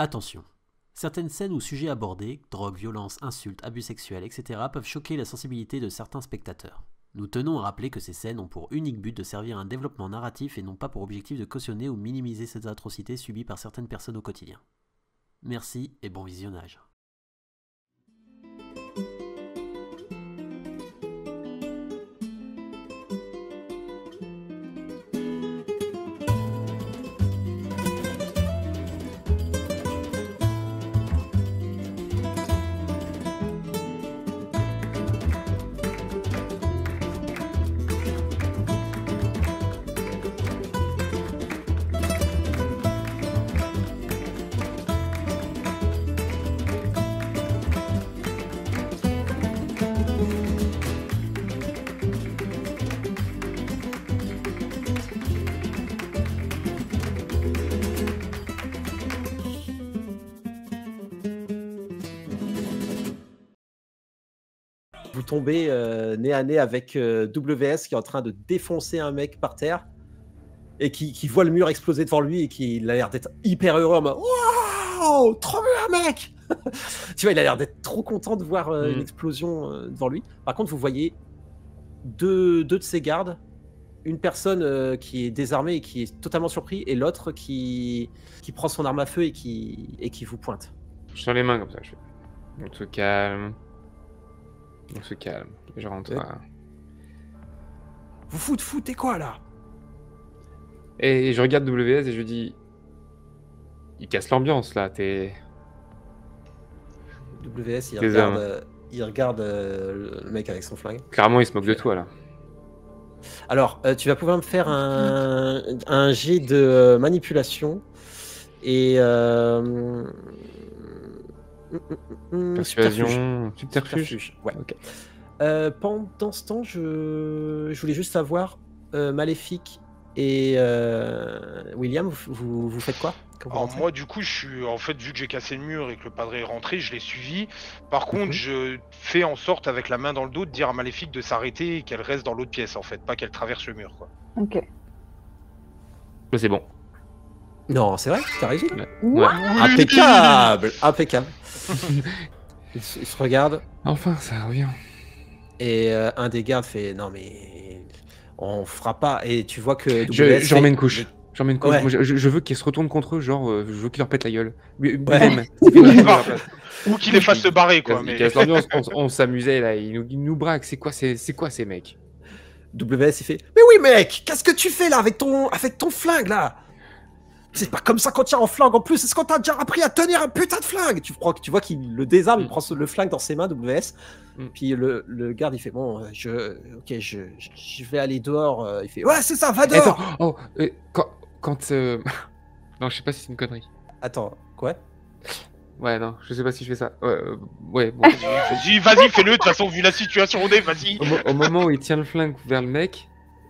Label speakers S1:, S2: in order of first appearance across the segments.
S1: Attention, certaines scènes ou sujets abordés, drogue, violence, insultes, abus sexuels, etc. peuvent choquer la sensibilité de certains spectateurs. Nous tenons à rappeler que ces scènes ont pour unique but de servir un développement narratif et non pas pour objectif de cautionner ou minimiser ces atrocités subies par certaines personnes au quotidien. Merci et bon visionnage.
S2: Vous tombez nez à nez avec WS qui est en train de défoncer un mec par terre et qui voit le mur exploser devant lui et qui a l'air d'être hyper heureux en mode waouh, trop bien mec. Tu vois, il a l'air d'être trop content de voir une explosion devant lui. Par contre, vous voyez deux de ses gardes, une personne qui est désarmée et qui est totalement surpris et l'autre qui prend son arme à feu et qui vous pointe.
S3: Je sors les mains comme ça, je fais. On se calme. On se calme. Je rentre.
S2: Vous foutez quoi là?
S3: Et je regarde WS et je dis. Il casse l'ambiance là, t'es.
S2: WS, il regarde le mec avec son flingue.
S3: Clairement, il se moque de toi là.
S2: Alors, tu vas pouvoir me faire un jet de manipulation et.
S3: Persuasion, subterfuge.
S2: Ouais.
S3: Ok.
S2: Pendant ce temps, je voulais juste savoir, Maléfique et William, vous faites quoi quand vous
S4: Alors
S2: rentrez?
S4: moi du coup je suis en fait, vu que j'ai cassé le mur et que le padre est rentré, je l'ai suivi. Par contre je fais en sorte avec la main dans le dos de dire à Maléfique de s'arrêter et qu'elle reste dans l'autre pièce en fait, pas qu'elle traverse le mur quoi.
S5: Ok.
S3: Là, c'est bon.
S2: Non, c'est vrai, t'as raison.
S3: Ouais.
S2: Impeccable, impeccable. Ils se regardent
S3: Enfin, ça revient.
S2: et un des gardes fait non mais on fera pas, et tu vois que
S3: Je remets une couche. J'en mets une couche.
S2: Ouais.
S3: Moi, je veux qu'ils se retournent contre eux, genre, je veux qu'ils leur pètent la gueule.
S2: Ouais.
S4: Ou qu'il les fasse se barrer quoi.
S3: Ils cassent l'ambiance, on s'amusait là, ils nous braquent. C'est quoi ces mecs?
S2: WS il fait mais oui mec, qu'est-ce que tu fais là avec ton flingue là? C'est pas comme ça qu'on tire en flingue en plus, est-ce qu'on t'a déjà appris à tenir un putain de flingue? Tu vois qu'il le désarme, il prend le flingue dans ses mains, WS. Puis le garde il fait bon, je vais aller dehors. Il fait ouais c'est ça, va dehors.
S3: Attends, quand non, je sais pas si c'est une connerie.
S2: Attends, quoi?
S3: Ouais, non, je sais pas si je fais ça. Ouais, bon.
S4: Vas-y, fais-le, de toute façon, vu la situation on est, vas-y.
S3: Au moment où il tient le flingue vers le mec,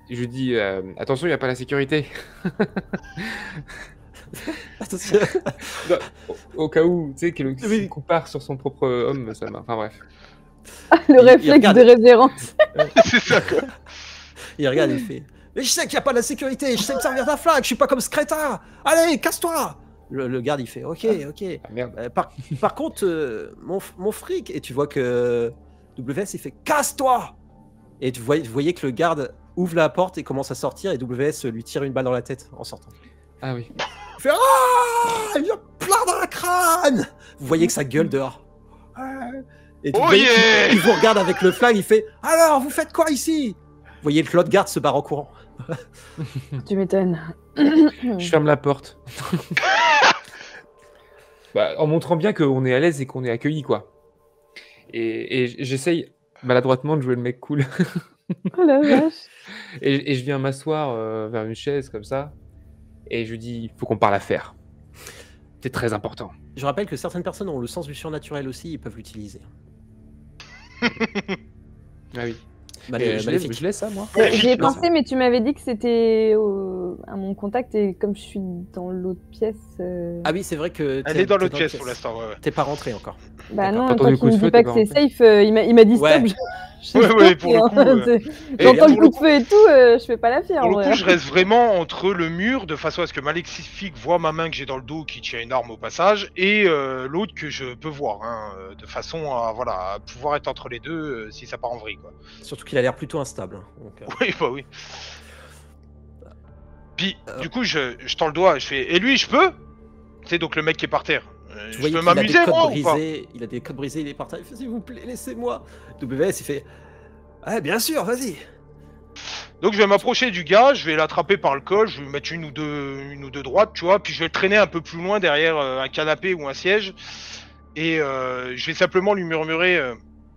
S3: je lui dis attention, il n'y a pas la sécurité.
S2: Attention.
S3: Non, au cas où, tu sais, qu'il compare sur son propre homme, ça m'a. Enfin bref.
S5: Le réflexe de révérence.
S4: C'est ça quoi.
S2: Il regarde, il fait mais je sais qu'il n'y a pas la sécurité, je sais me servir d'un flingue, je suis pas comme ce crétin. Allez, casse-toi. Le garde il fait ok.
S3: Ah, merde.
S2: Par contre, mon fric, et tu vois que WS il fait casse-toi. Et vous voyez que le garde ouvre la porte et commence à sortir, et WS lui tire une balle dans la tête en sortant.
S3: Ah oui.
S2: Il fait ah, il y a plein dans la crâne. Vous voyez que ça gueule dehors. Et vous voyez qu'il vous regarde avec le flingue, il fait alors vous faites quoi ici? Vous voyez que l'autre garde se barre en courant.
S5: Tu m'étonnes.
S3: Je ferme la porte. Bah, en montrant bien qu'on est à l'aise et qu'on est accueilli, quoi. Et j'essaye maladroitement de jouer le mec cool.
S5: Oh la vache.
S3: Et je viens m'asseoir vers une chaise comme ça. Et je lui dis, il faut qu'on parle affaires. C'est très important.
S2: Je rappelle que certaines personnes ont le sens du surnaturel aussi, ils peuvent l'utiliser.
S3: Ah oui. Je laisse ça, moi.
S5: J'y ai pensé, mais tu m'avais dit que c'était à mon contact, et comme je suis dans l'autre pièce...
S2: Ah oui, c'est vrai que...
S4: Elle est dans l'autre pièce pour l'instant, ouais.
S2: T'es pas rentré encore.
S5: Bah non,
S3: T'as
S5: tant
S3: entendu
S5: qu'il me
S3: coup de
S5: dit
S3: feu,
S5: pas
S3: t'es
S5: que
S3: pas
S5: c'est
S3: rentré.
S5: safe, il m'a dit stop.
S2: Ouais.
S4: Ouais, pour le coup, et
S5: J'entends le
S4: pour le
S5: coup de feu et tout, je fais pas la fière.
S4: Pour
S5: en
S4: le
S5: vrai.
S4: coup, je reste vraiment entre le mur, de façon à ce que Maléfique voit ma main que j'ai dans le dos, qui tient une arme au passage, et l'autre que je peux voir, hein, de façon à, voilà, à pouvoir être entre les deux si ça part en vrille, quoi.
S2: Surtout qu'il a l'air plutôt instable. Hein, donc,
S4: Oui, bah oui. Puis, du coup, je tends le doigt, je fais, et lui, je peux? Tu sais, donc le mec qui est par terre.
S2: tu
S4: Je
S2: voyais
S4: peux
S2: qu'il a des
S4: m'amuser,
S2: codes
S4: moi, ou pas?
S2: brisés. Il a des codes brisés, il est par terre. Il fait s'il vous plaît, laissez-moi. WS, il fait ouais, bien sûr, vas-y.
S4: Donc je vais m'approcher du gars, je vais l'attraper par le col, je vais lui mettre une ou deux droites, tu vois, puis je vais le traîner un peu plus loin derrière un canapé ou un siège, et je vais simplement lui murmurer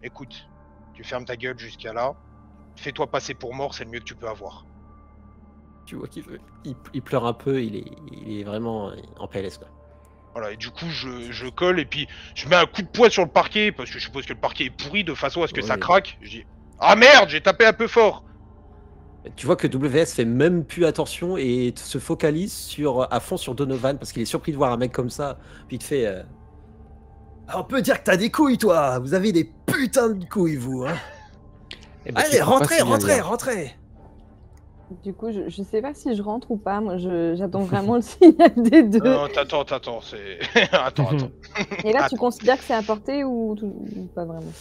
S4: écoute, tu fermes ta gueule jusqu'à là, fais-toi passer pour mort, c'est le mieux que tu peux avoir.
S2: Tu vois il pleure un peu, il est vraiment en PLS, quoi.
S4: Voilà, et du coup je colle, et puis je mets un coup de poing sur le parquet, parce que je suppose que le parquet est pourri, de façon à ce que ça
S2: Oui.
S4: craque. Je dis ah merde, j'ai tapé un peu fort.
S2: Tu vois que WS fait même plus attention et se focalise à fond sur Donovan parce qu'il est surpris de voir un mec comme ça. Puis il te fait on peut dire que t'as des couilles, toi. Vous avez des putains de couilles, vous. Hein.
S3: Eh ben, tu
S2: Allez,
S3: prends pas si bien dire.
S2: rentrez.
S5: Du coup, je sais pas si je rentre ou pas. Moi, j'attends vraiment le signal des deux.
S4: Non, t'attends, c'est... attends.
S5: Et là, tu
S4: attends.
S5: considères que c'est à portée ou pas vraiment?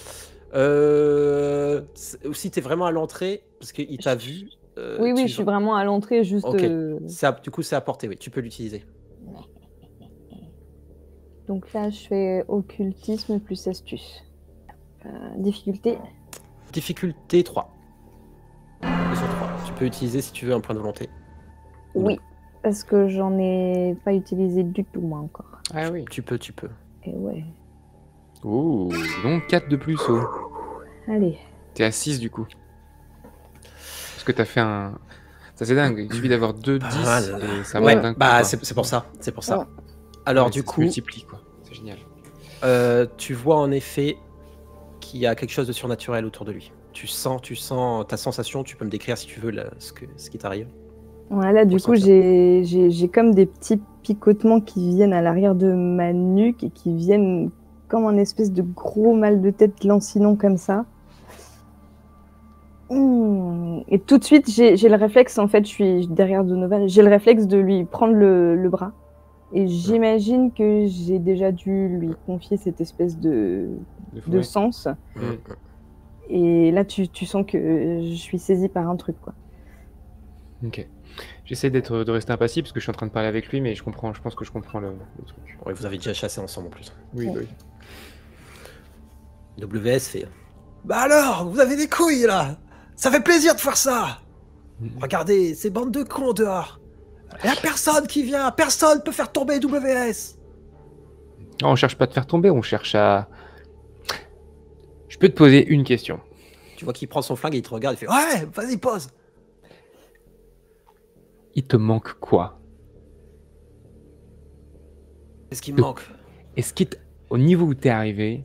S2: Si t'es vraiment à l'entrée, parce qu'il t'a vu.
S5: Oui, je suis vraiment à l'entrée, juste.
S2: Ok. Du coup, c'est à portée, oui. Tu peux l'utiliser.
S5: Donc là, je fais occultisme plus astuce. Difficulté.
S2: Difficulté 3. Sur 3. Tu peux utiliser si tu veux un point de volonté.
S5: Oui, parce que j'en ai pas utilisé du tout, moi, encore.
S3: Ah oui.
S2: Tu peux.
S5: Et ouais.
S3: Ouh, donc 4 de plus, oh.
S5: Allez.
S3: T'es à 6 du coup. Parce que t'as fait un... Ça c'est dingue, il suffit d'avoir 2 10 et ça monte d'un coup.
S2: Bah,
S3: quoi.
S2: c'est pour ça. C'est pour ça.
S5: Ouais.
S2: Alors,
S3: Ouais,
S2: du
S3: ça se
S2: coup,
S3: multiplie quoi. C'est génial.
S2: tu vois en effet qu'il y a quelque chose de surnaturel autour de lui. Tu sens ta sensation, tu peux me décrire si tu veux ce qui t'arrive.
S5: Voilà, du coup, j'ai comme des petits picotements qui viennent à l'arrière de ma nuque et qui viennent comme un espèce de gros mal de tête lancinant comme ça. Et tout de suite, j'ai le réflexe, en fait, je suis derrière Donovan, j'ai le réflexe de lui prendre le bras. Et j'imagine que j'ai déjà dû lui confier cette espèce de sens. Et là, tu sens que je suis saisie par un truc, quoi.
S3: Ok. J'essaie de rester impassible parce que je suis en train de parler avec lui, mais je pense que je comprends le truc.
S2: Ouais, vous avez déjà chassé ensemble en plus.
S3: Oui, oui.
S2: WS fait bah alors, vous avez des couilles là. Ça fait plaisir de faire ça. Regardez, ces bandes de cons dehors. Il y a personne qui vient, personne peut faire tomber WS.
S3: Non, on cherche pas à te faire tomber, on cherche à... Je peux te poser une question.
S2: Tu vois qu'il prend son flingue et il te regarde, il fait ouais, vas-y, pose.
S3: Il te manque quoi?
S2: Qu'est-ce qui me manque?
S3: Est-ce qu'au niveau où t'es arrivé,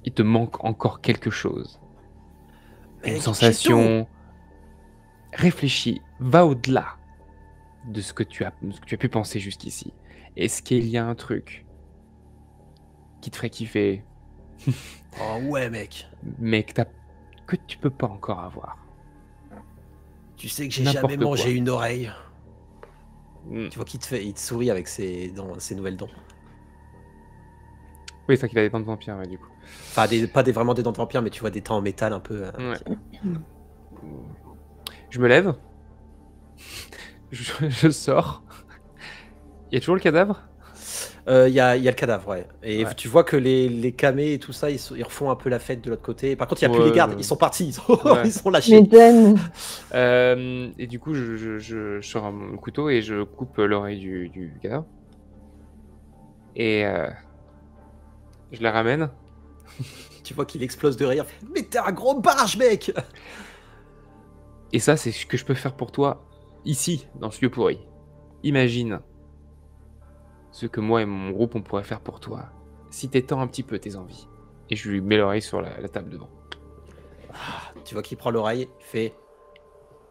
S3: il te manque encore quelque chose? Une sensation? Réfléchis, va au-delà de ce que tu as pu penser jusqu'ici. Est-ce qu'il y a un truc qui te ferait kiffer?
S2: Oh ouais, mec.
S3: Mais que tu peux pas encore avoir.
S2: Tu sais que j'ai jamais mangé une oreille. Tu vois qu'il te sourit avec ses nouvelles dents.
S3: Oui, c'est vrai qu'il a des dents de vampire, ouais, du coup.
S2: Enfin, pas vraiment des dents de vampire, mais tu vois des dents en métal un peu.
S3: Ouais. Je me lève. Je sors. Il y a toujours le cadavre?
S2: Il y a le cadavre, ouais. Et tu vois que les camés et tout ça, ils refont un peu la fête de l'autre côté. Par contre, il n'y a plus les gardes, ils sont partis, ils sont lâchés.
S3: Et du coup, je sors mon couteau et je coupe l'oreille du cadavre. Et je la ramène.
S2: Tu vois qu'il explose de rire. Mais t'es un gros barge, mec!
S3: Et ça, c'est ce que je peux faire pour toi, ici, dans ce lieu pourri. Imagine ce que moi et mon groupe, on pourrait faire pour toi, si t'étends un petit peu tes envies. Et je lui mets l'oreille sur la table devant.
S2: Tu vois qu'il prend l'oreille, il fait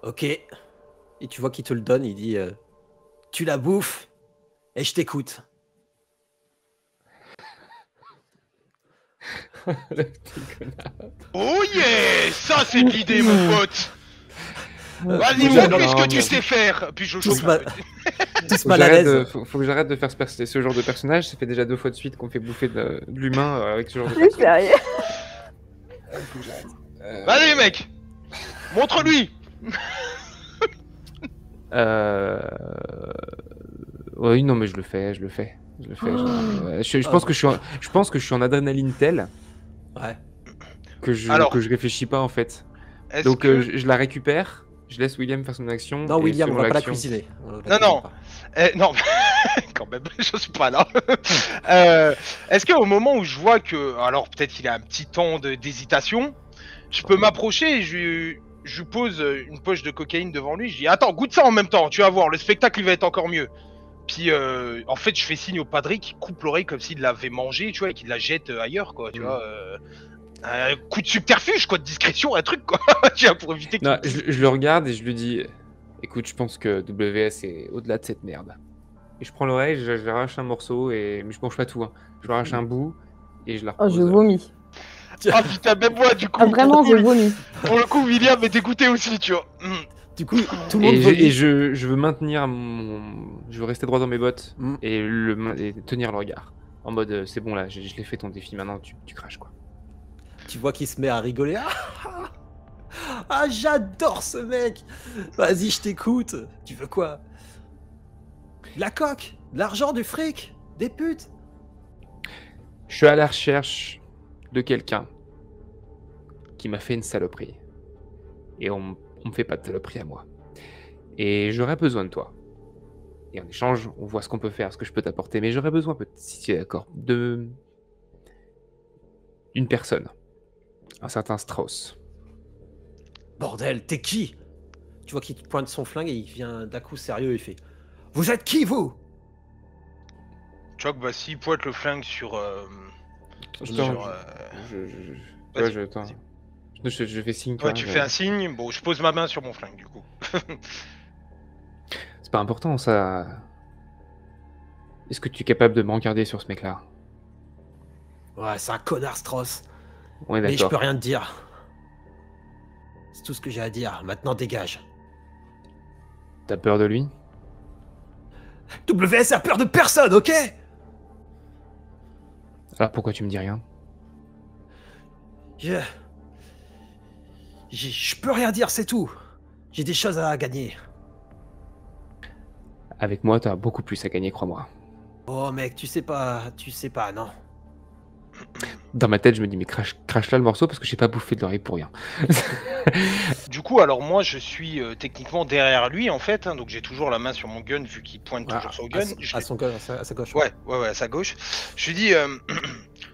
S2: ok. Et tu vois qu'il te le donne, il dit tu la bouffes et je t'écoute.
S3: Le petit connard.
S4: Oh yeah, ça c'est de l'idée, mon pote. Vas-y,
S2: Déjà,
S4: montre-lui ce
S3: non,
S4: que tu
S3: mais-
S4: sais faire. Puis je
S2: Tous
S4: chauffe.
S2: ma-
S4: un peu.
S2: Tous
S3: Faut que
S2: mal à
S3: j'arrête
S2: l'aise.
S3: faut que j'arrête de faire ce genre de personnage. Ça fait déjà 2 fois de suite qu'on fait bouffer de l'humain avec ce genre de
S5: C'est
S3: personnage.
S5: sérieux.
S4: Vas-y, mec. Montre-lui.
S3: Oui, non, mais je le fais. Je pense que je suis en adrénaline telle
S2: Ouais.
S4: Alors,
S3: que je réfléchis pas en fait.
S4: Est-ce
S3: Donc
S4: que...
S3: je la récupère, je laisse William faire son action.
S2: Non,
S3: et
S2: William, on
S3: selon
S2: va pas la
S3: l'action-
S2: cuisiner. On la
S4: Non,
S2: cuisine
S4: non.
S2: pas.
S4: Non, quand même, je suis pas là. Est-ce qu'au moment où je vois que, alors peut-être qu'il a un petit temps d'hésitation, je peux m'approcher et je lui pose une poche de cocaïne devant lui. Je dis attends, goûte ça en même temps, tu vas voir, le spectacle il va être encore mieux. Puis en fait, je fais signe au padré qui coupe l'oreille comme s'il l'avait mangé, tu vois, et qu'il la jette ailleurs, quoi, tu vois. Un coup de subterfuge, quoi, de discrétion, un truc, quoi, tu vois, pour éviter qu'il...
S3: Non, je le regarde et je lui dis écoute, je pense que WS est au-delà de cette merde. Et je prends l'oreille, je arrache un morceau, mais je mange pas tout. Hein. Je lui arrache un bout et je la
S5: Oh,
S3: repose.
S5: je vomis.
S4: Ah putain, même moi, du coup,
S5: Ah, vraiment, je vomis.
S4: pour le coup, William est dégoûté aussi, tu vois.
S2: Du coup, tout le monde
S3: Et
S2: vomit.
S3: je veux maintenir je veux rester droit dans mes bottes
S2: Mm.
S3: et tenir le regard. En mode c'est bon là, je l'ai fait ton défi, maintenant tu craches quoi.
S2: Tu vois qu'il se met à rigoler. Ah, j'adore ce mec. Vas-y, je t'écoute. Tu veux quoi? De la coque, de l'argent, du fric, des putes.
S3: Je suis à la recherche de quelqu'un qui m'a fait une saloperie. Et on me fait pas de saloperie à moi. Et j'aurais besoin de toi. Et en échange, on voit ce qu'on peut faire, ce que je peux t'apporter. Mais j'aurais besoin, si tu es d'accord, d'une personne. Un certain Strauss.
S2: Bordel, t'es qui? Tu vois qu'il te pointe son flingue et il vient d'un coup sérieux. Il fait: vous êtes qui, vous?
S4: Tu vois que bah, s'il pointe le flingue sur...
S3: Attends,
S4: sur, vas-y,
S3: attends.
S4: vas-y.
S3: Je fais signe.
S4: Ouais, tu fais un signe, bon, je pose ma main sur mon flingue, du coup.
S3: C'est pas important, ça. Est-ce que tu es capable de me regarder sur ce mec-là?
S2: Ouais, c'est un connard, Strauss.
S3: On est
S2: Mais je
S3: d'accord.
S2: peux rien te dire. C'est tout ce que j'ai à dire. Maintenant, dégage.
S3: T'as peur de lui?
S2: WS a peur de personne, ok?
S3: Alors pourquoi tu me dis rien?
S2: Je peux rien dire, c'est tout. J'ai des choses à gagner.
S3: Avec moi, t'as beaucoup plus à gagner, crois-moi.
S2: Oh mec, tu sais pas, non.
S3: Dans ma tête, je me dis, mais crache là le morceau parce que j'ai pas bouffé de l'oreille pour rien.
S4: Du coup, alors moi, je suis techniquement derrière lui, en fait, hein, donc j'ai toujours la main sur mon gun, vu qu'il pointe toujours son gun.
S2: À sa gauche.
S4: Ouais, à sa gauche. Je lui dis,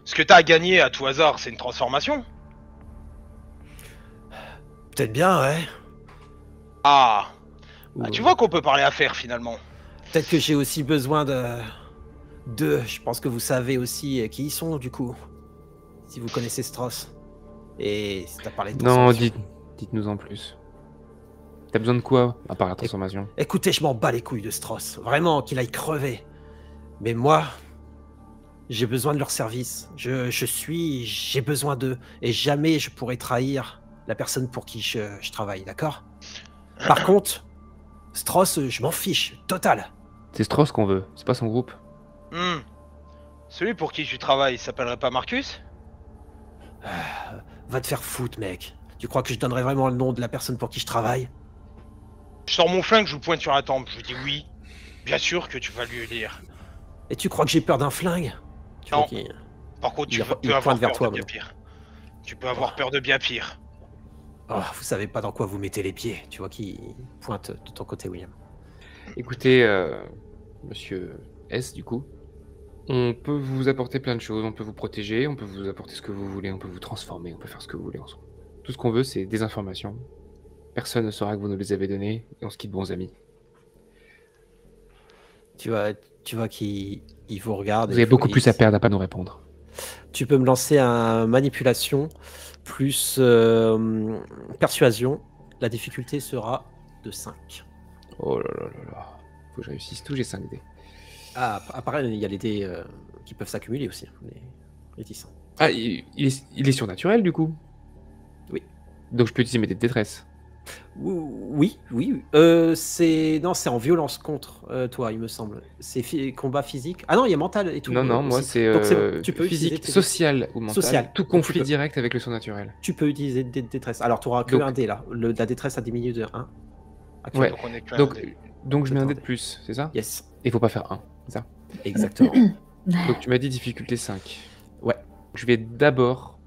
S4: ce que t'as à gagner à tout hasard, c'est une transformation.
S2: Peut-être bien, ouais.
S4: Ah,
S3: Ou-
S4: tu vois qu'on peut parler affaires, finalement.
S2: Peut-être que j'ai aussi besoin de... Je pense que vous savez aussi qui ils sont, du coup. Si vous connaissez Strauss. Et si t'as parlé de
S3: Non,
S2: transformation.
S3: dites-nous en plus. T'as besoin de quoi, à part la transformation?
S2: Écoutez, je m'en bats les couilles de Strauss. Vraiment, qu'il aille crever. Mais moi, j'ai besoin de leur service. J'ai besoin d'eux. Et jamais je pourrai trahir la personne pour qui je travaille, d'accord? Par contre, Strauss, je m'en fiche, total.
S3: C'est Strauss qu'on veut, c'est pas son groupe.
S4: Celui pour qui tu travailles, il s'appellerait pas Marcus?
S2: Va te faire foutre, mec. Tu crois que je donnerais vraiment le nom de la personne pour qui je travaille?
S4: Je sors mon flingue, je vous pointe sur la tempe, je lui dis oui. Bien sûr que tu vas lui dire.
S2: Et tu crois que j'ai peur d'un flingue? Tu
S4: Non.
S2: vois qu'il-
S4: Par contre, tu
S2: Il
S4: peux avoir
S2: pointe vers
S4: peur
S2: toi,
S4: de bien
S2: maintenant.
S4: pire. Tu peux avoir peur de bien pire.
S2: Oh, vous savez pas dans quoi vous mettez les pieds. Tu vois qu'il pointe de ton côté, William.
S3: Écoutez, monsieur S, du coup, on peut vous apporter plein de choses, on peut vous protéger, on peut vous apporter ce que vous voulez, on peut vous transformer, on peut faire ce que vous voulez ensemble. Tout ce qu'on veut, c'est des informations. Personne ne saura que vous nous les avez données, et on se quitte bons amis.
S2: Tu vois qu'il vous regarde.
S3: Vous
S2: et
S3: avez beaucoup
S2: il-
S3: plus à perdre à pas nous répondre.
S2: Tu peux me lancer un manipulation plus persuasion. La difficulté sera de 5.
S3: Oh là là là là. Faut que je réussisse tout, j'ai 5 dés.
S2: Ah, pareil, il y a les dés qui peuvent s'accumuler aussi. Les 10.
S3: Ah, il est surnaturel du coup.
S2: Oui.
S3: Donc je peux utiliser mes dés de détresse.
S2: Oui. C'est en violence contre toi, il me semble. C'est combat physique. Ah non, il y a mental et tout.
S3: Non, moi
S2: aussi.
S3: c'est
S2: Donc bon, tu peux utiliser
S3: physique,
S2: tes-
S3: social ou mental.
S2: Social.
S3: Tout
S2: Donc, tu
S3: conflit
S2: peux.
S3: direct avec le surnaturel.
S2: Tu peux utiliser des détresse. Alors, tu auras que
S3: Donc-
S2: un dé là. La détresse a diminué de 1.
S3: Ouais.
S4: Donc on est que
S3: Donc je mets un dé de
S2: Attendez.
S3: plus, c'est ça?
S2: Yes,
S3: Il faut pas faire 1, c'est ça?
S2: exactement.
S3: Donc tu m'as dit difficulté 5.
S2: Ouais.
S3: Je vais d'abord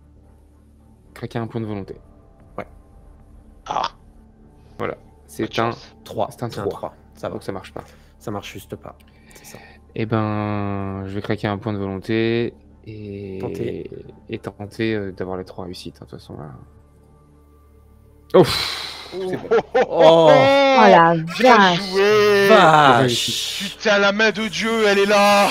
S3: craquer un point de volonté.
S4: Ah,
S3: C'est
S4: pas de
S3: un...
S4: chance.
S2: 3.
S3: C'est un
S2: C'est un
S3: 3.
S2: 3. Ça va.
S3: Donc ça marche pas.
S2: Ça marche juste pas. C'est ça.
S3: Eh ben, je vais craquer un point de volonté et tenter d'avoir les 3 réussites, hein, de toute façon. Là. Ouf, c'est bon.
S2: Oh,
S5: Oh la
S4: Bien
S5: vache.
S4: joué.
S2: vache.
S4: Putain, la main de Dieu, elle est là.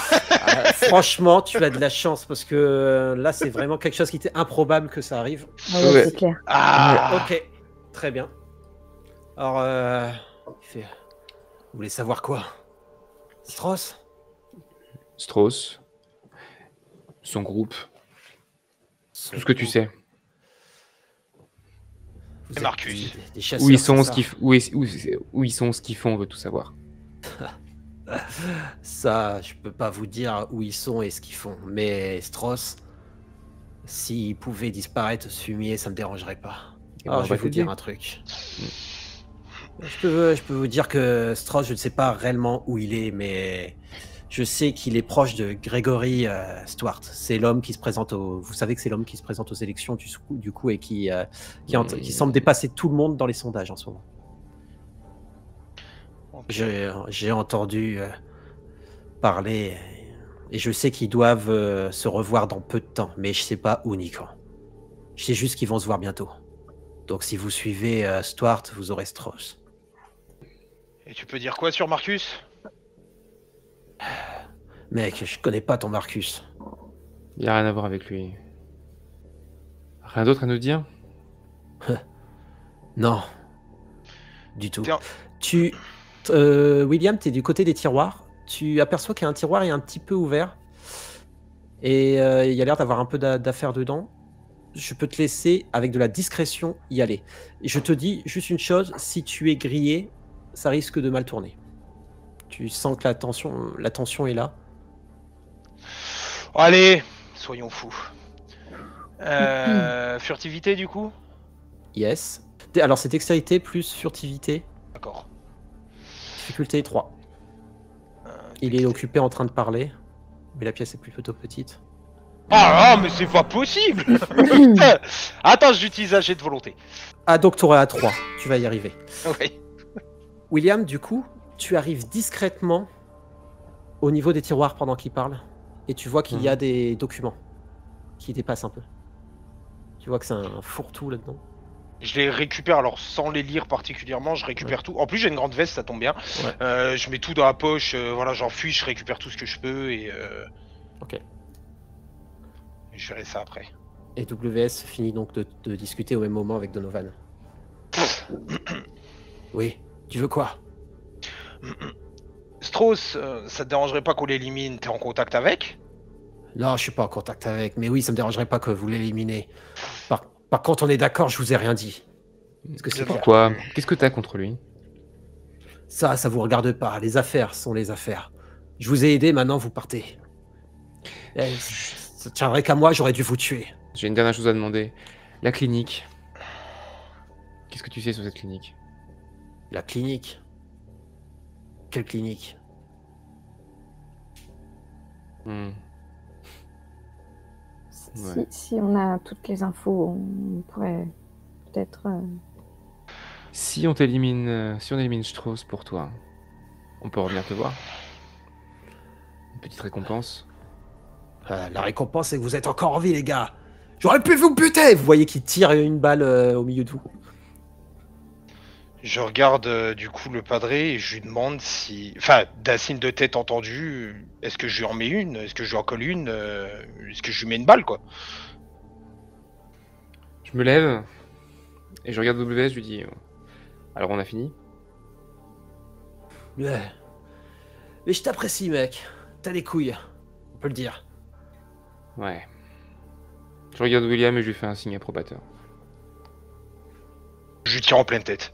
S2: Franchement, tu as de la chance parce que là, c'est vraiment quelque chose qui était improbable que ça arrive.
S5: Ah ouais,
S3: Ouais.
S5: c'est clair.
S4: Ah.
S2: Ok, très bien. Alors, il fait... Vous voulez savoir quoi? Strauss?
S3: Strauss, son groupe, tout ce que tu sais.
S2: Vous
S4: Et
S2: êtes
S4: Marcus.
S2: des chasseurs,
S3: Où ils sont,
S2: c'est
S3: ce
S2: ça
S3: qu'ils où ils sont, ce qu'ils font, on veut tout savoir.
S2: Ça, je peux pas vous dire où ils sont et ce qu'ils font. Mais Strauss, s'il pouvait disparaître ce fumier, ça me dérangerait pas.
S3: Et
S2: Alors,
S3: ben, on
S2: je
S3: va
S2: vais vous
S3: t'aider.
S2: dire un truc. Je peux vous dire que Strauss, je ne sais pas réellement où il est, mais je sais qu'il est proche de Gregory Stuart. C'est l'homme qui se présente Vous savez que c'est l'homme qui se présente aux élections du coup et qui semble dépasser tout le monde dans les sondages en ce moment.
S4: Ok.
S2: J'ai entendu parler et je sais qu'ils doivent se revoir dans peu de temps, mais je sais pas où ni quand. Je sais juste qu'ils vont se voir bientôt. Donc si vous suivez Stuart, vous aurez Strauss.
S4: Et tu peux dire quoi sur Marcus?
S2: Mec, je connais pas ton Marcus.
S3: Il n'y a rien à voir avec lui. Rien d'autre à nous dire?
S2: Non. Du tout.
S4: Tiens.
S2: William, tu es du côté des tiroirs. Tu aperçois qu'il y a un tiroir est un petit peu ouvert. Et il y a l'air d'avoir un peu d'affaires dedans. Je peux te laisser, avec de la discrétion, y aller. Et je te dis juste une chose, si tu es grillé, ça risque de mal tourner. Tu sens que la tension est là.
S4: Allez, soyons fous. Furtivité du coup?
S2: Yes. Alors c'est dextérité plus furtivité.
S4: D'accord.
S2: Difficulté 3. Il est occupé en train de parler. Mais la pièce est plutôt petite.
S4: Ah mais c'est pas possible. Attends, j'utilise un jet de volonté.
S2: Ah, donc tu auras à 3. Tu vas y arriver.
S4: Oui.
S2: William, du coup, tu arrives discrètement au niveau des tiroirs pendant qu'il parle. Et tu vois qu'il y a des documents qui dépassent un peu. Tu vois que c'est un fourre-tout là-dedans.
S4: Je les récupère, alors sans les lire particulièrement, je récupère tout. En plus, j'ai une grande veste, ça tombe bien.
S2: Ouais.
S4: Je mets tout dans la poche, voilà, j'enfuis, je récupère tout ce que je peux et
S2: Ok.
S4: je ferai ça après.
S2: Et WS finit donc de discuter au même moment avec Donovan. Oui, tu veux quoi?
S4: Strauss, ça te dérangerait pas qu'on l'élimine? T'es en contact avec?
S2: Non, je suis pas en contact avec, mais oui, ça me dérangerait pas que vous l'éliminiez. Par contre, on est d'accord, je vous ai rien dit. Est-ce que c'est clair?
S3: Pourquoi? Qu'est-ce que t'as contre lui?
S2: Ça vous regarde pas. Les affaires sont les affaires. Je vous ai aidé, maintenant vous partez. Ça tiendrait qu'à moi, j'aurais dû vous tuer.
S3: J'ai une dernière chose à demander. La clinique. Qu'est-ce que tu sais sur cette clinique?
S2: La clinique? Quelle clinique?
S3: Ouais.
S5: Si on a toutes les infos, on pourrait peut-être.
S3: Si on élimine Strauss pour toi, on peut revenir te voir. Une petite récompense.
S2: La récompense, c'est que vous êtes encore en vie, les gars. J'aurais pu vous buter. Vous voyez qu'il tire une balle au milieu de vous.
S4: Je regarde du coup le padré et je lui demande si... Enfin, d'un signe de tête entendu, est-ce que je lui en mets une? Est-ce que je lui en colle une? Est-ce que je lui mets une balle, quoi?
S3: Je me lève et je regarde WS, je lui dis alors on a fini?
S2: Ouais. Mais je t'apprécie, mec. T'as des couilles. On peut le dire.
S3: Ouais. Je regarde William et je lui fais un signe approbateur.
S4: Je lui tire en pleine tête.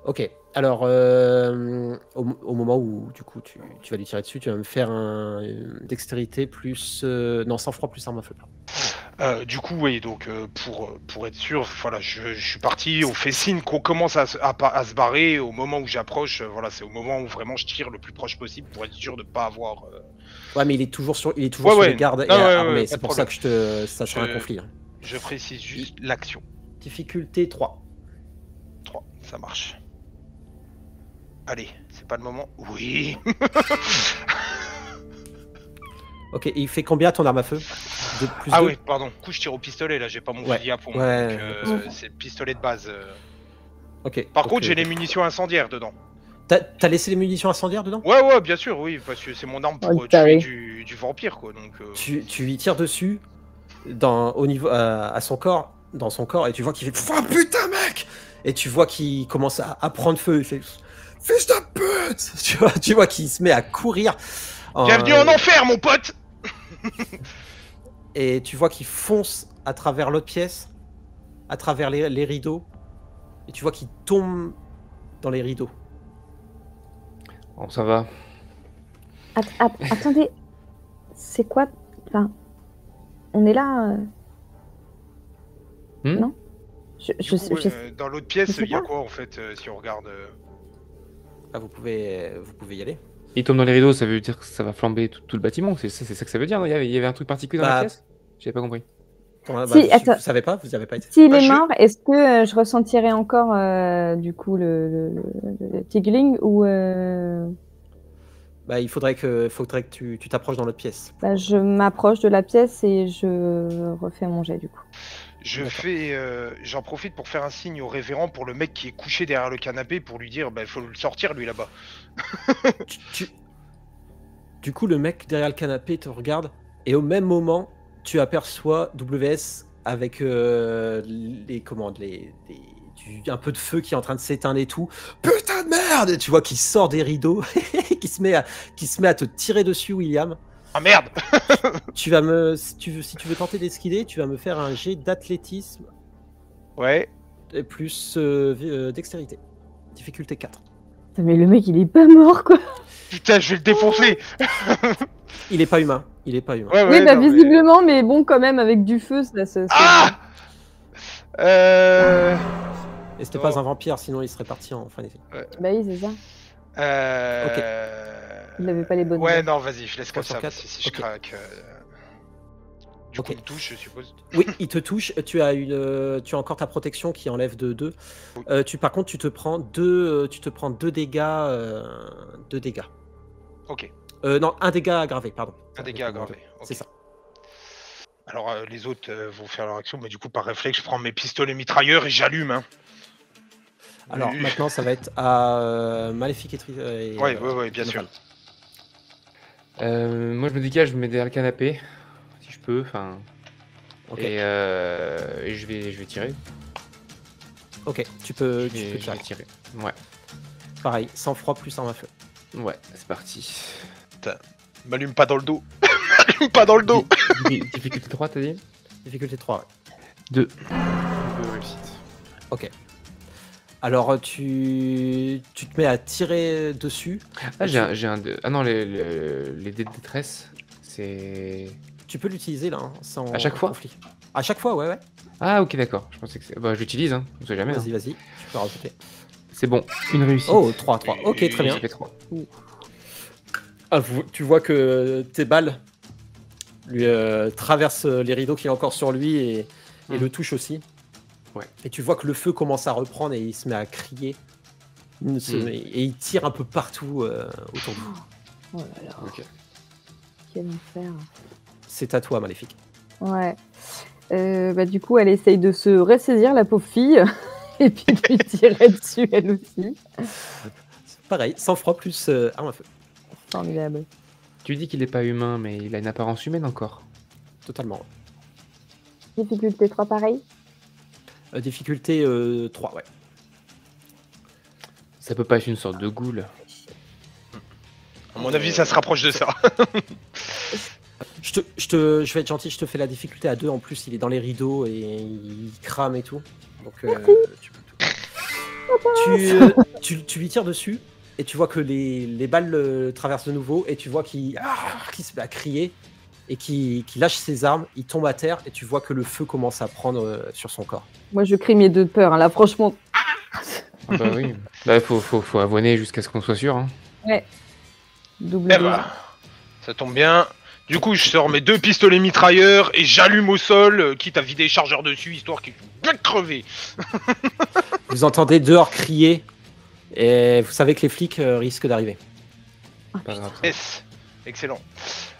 S2: Ok. Alors, au moment où du coup tu vas lui tirer dessus, tu vas me faire une dextérité plus... non, sang-froid plus arme à feu.
S4: Du coup, oui, donc pour être sûr, voilà, je suis parti, on fait signe qu'on commence à se barrer. Au moment où j'approche, voilà, c'est au moment où vraiment je tire le plus proche possible pour être sûr de ne pas avoir...
S2: Ouais, mais il est toujours sur les gardes et
S4: Ah, ouais,
S2: armé.
S4: ouais,
S2: C'est
S4: pas de
S2: pour ça que ça sera un conflit. Hein.
S4: Je précise juste l'action.
S2: Difficulté 3.
S4: 3, ça marche. Allez, c'est pas le moment. Oui.
S2: Ok, et il fait combien ton arme à feu plus
S4: Ah
S2: 2?
S4: oui, pardon. Du coup, je tire au pistolet, là, j'ai pas mon
S2: Ouais.
S4: fusil à pompe.
S2: Ouais.
S4: Donc, c'est le pistolet de base.
S2: Ok.
S4: Par
S2: donc,
S4: contre, j'ai les munitions incendiaires dedans.
S2: T'as laissé les munitions incendiaires dedans?
S4: Ouais, bien sûr, oui, parce que c'est mon arme pour tuer
S5: taré.
S4: du vampire, quoi. Donc,
S2: Tu lui tires dessus au niveau à son corps, dans son corps, et tu vois qu'il fait oh, putain mec, et tu vois qu'il commence à prendre feu. Il fait fils de pute. Tu vois qu'il se met à courir.
S4: Bienvenue en enfer, mon pote.
S2: Et tu vois qu'il fonce à travers l'autre pièce, à travers les rideaux, et tu vois qu'il tombe dans les rideaux.
S3: Bon, ça va.
S5: Attendez, c'est quoi? Enfin, on est là. Non?
S4: Dans l'autre pièce,
S5: je sais
S4: il y a
S5: pas.
S4: quoi en fait, si on regarde
S2: Ah, vous pouvez y aller.
S3: Il tombe dans les rideaux, ça veut dire que ça va flamber tout le bâtiment. C'est ça que ça veut dire, non? Il y avait un truc particulier dans la pièce? J'ai pas compris.
S2: Si,
S5: attends.
S2: vous savez pas, vous avez pas été.
S5: S'il est mort, est-ce que je ressentirais encore du coup le tingling ou
S2: Bah, il faudrait que tu t'approches dans l'autre pièce.
S5: bah, je m'approche de la pièce et je refais mon jet du coup.
S4: J'en profite pour faire un signe au révérend pour le mec qui est couché derrière le canapé pour lui dire, bah, il faut le sortir lui là-bas.
S2: Du coup, le mec derrière le canapé te regarde et au même moment, tu aperçois WS avec un peu de feu qui est en train de s'éteindre et tout. Putain de merde! Et tu vois qu'il sort des rideaux, qui se met à te tirer dessus, William.
S4: Ah merde!
S2: Si tu veux tenter d'esquiver, tu vas me faire un jet d'athlétisme.
S4: Ouais.
S2: Et plus dextérité. Difficulté 4.
S5: Mais le mec il est pas mort quoi.
S4: Putain, je vais le défoncer!
S2: Il est pas humain.
S5: Oui, bah visiblement, mais bon, quand même, avec du feu, ça.
S4: Ah!
S2: Et c'était pas un vampire, sinon il serait parti en fin d'effet.
S5: Bah oui, c'est ça.
S2: Ok.
S5: Il avait pas les bonnes.
S4: Ouais, non, vas-y, je laisse comme ça,
S2: 3 sur 4.
S4: parce que si je craque... Du coup, il me touche, je suppose.
S2: Oui, il te touche. Tu as encore ta protection qui enlève de 2.
S4: Oui.
S2: Par contre, tu te prends 2 dégâts. 2 dégâts.
S4: Ok.
S2: Non, un dégât aggravé, pardon.
S4: Un dégât aggravé.
S2: C'est ça.
S4: Alors, les autres vont faire leur action, mais du coup, par réflexe, je prends mes pistolets mitrailleurs et j'allume. Hein.
S2: Alors, maintenant, ça va être à Maléfique et
S4: ouais, bien sûr.
S3: Moi, je me dégage, je me mets derrière le canapé, si je peux, enfin...
S2: Ok.
S3: Et je vais tirer.
S2: Ok, tu peux
S3: Je
S2: tirer.
S3: vais tirer. Ouais,
S2: Pareil, sang-froid plus arme à feu.
S3: ouais, c'est parti.
S4: Putain, m'allume pas dans le dos. M'allume pas dans le dos.
S3: Difficulté 3, t'as dit?
S2: Difficulté 3, ouais.
S3: 2. 2 réussites.
S2: Ok. Alors, tu te mets à tirer dessus.
S3: Ah, j'ai un... Ah non, les dés de détresse, c'est...
S2: Tu peux l'utiliser là, hein, sans
S3: À chaque fois
S2: conflit. À chaque fois, ouais.
S3: Ah, ok, d'accord. Je pensais que c'est... Bah, j'utilise, hein. On sait jamais. Hein.
S2: Vas-y, tu peux rajouter.
S3: C'est bon, une réussite.
S2: Oh, 3. Ok, très bien.
S3: Ça fait 3.
S2: Ah, tu vois que tes balles lui traversent les rideaux qu'il a encore sur lui et le touchent aussi.
S3: Ouais.
S2: Et tu vois que le feu commence à reprendre et il se met à crier. Et il tire un peu partout autour de vous.
S5: Oh là là.
S3: Ok.
S5: Quel enfer.
S2: C'est à toi, Maléfique.
S5: Ouais. Bah, du coup, elle essaye de se ressaisir, la pauvre fille, et puis de lui tirer dessus, elle aussi.
S2: Pareil, sang-froid plus arme à feu.
S5: Formidable.
S3: Tu dis qu'il est pas humain, mais il a une apparence humaine encore.
S2: Totalement.
S5: Difficulté 3, pareil.
S2: Difficulté 3, ouais.
S3: Ça peut pas être une sorte de ghoul.
S4: À mon avis, ça se rapproche de ça.
S2: Je vais être gentil, je te fais la difficulté à 2. En plus, il est dans les rideaux et il crame et tout. Donc, tu peux tu lui tires dessus et tu vois que les balles le traversent de nouveau et tu vois qu'il se met à crier et qu'il lâche ses armes, il tombe à terre et tu vois que le feu commence à prendre sur son corps.
S5: Moi, je crie mes 2 de peur. Hein. Là, franchement.
S3: Ah bah oui. Là, faut avoiner jusqu'à ce qu'on soit sûr. Hein.
S5: Ouais. Double
S4: Eh
S5: dose.
S4: bah, ça tombe bien. Du coup, je sors mes 2 pistolets mitrailleurs et j'allume au sol, quitte à vider les chargeurs dessus, histoire qu'ils soient bien crevés.
S2: Vous entendez dehors crier et vous savez que les flics risquent d'arriver.
S3: Pas grave.
S4: Yes, excellent.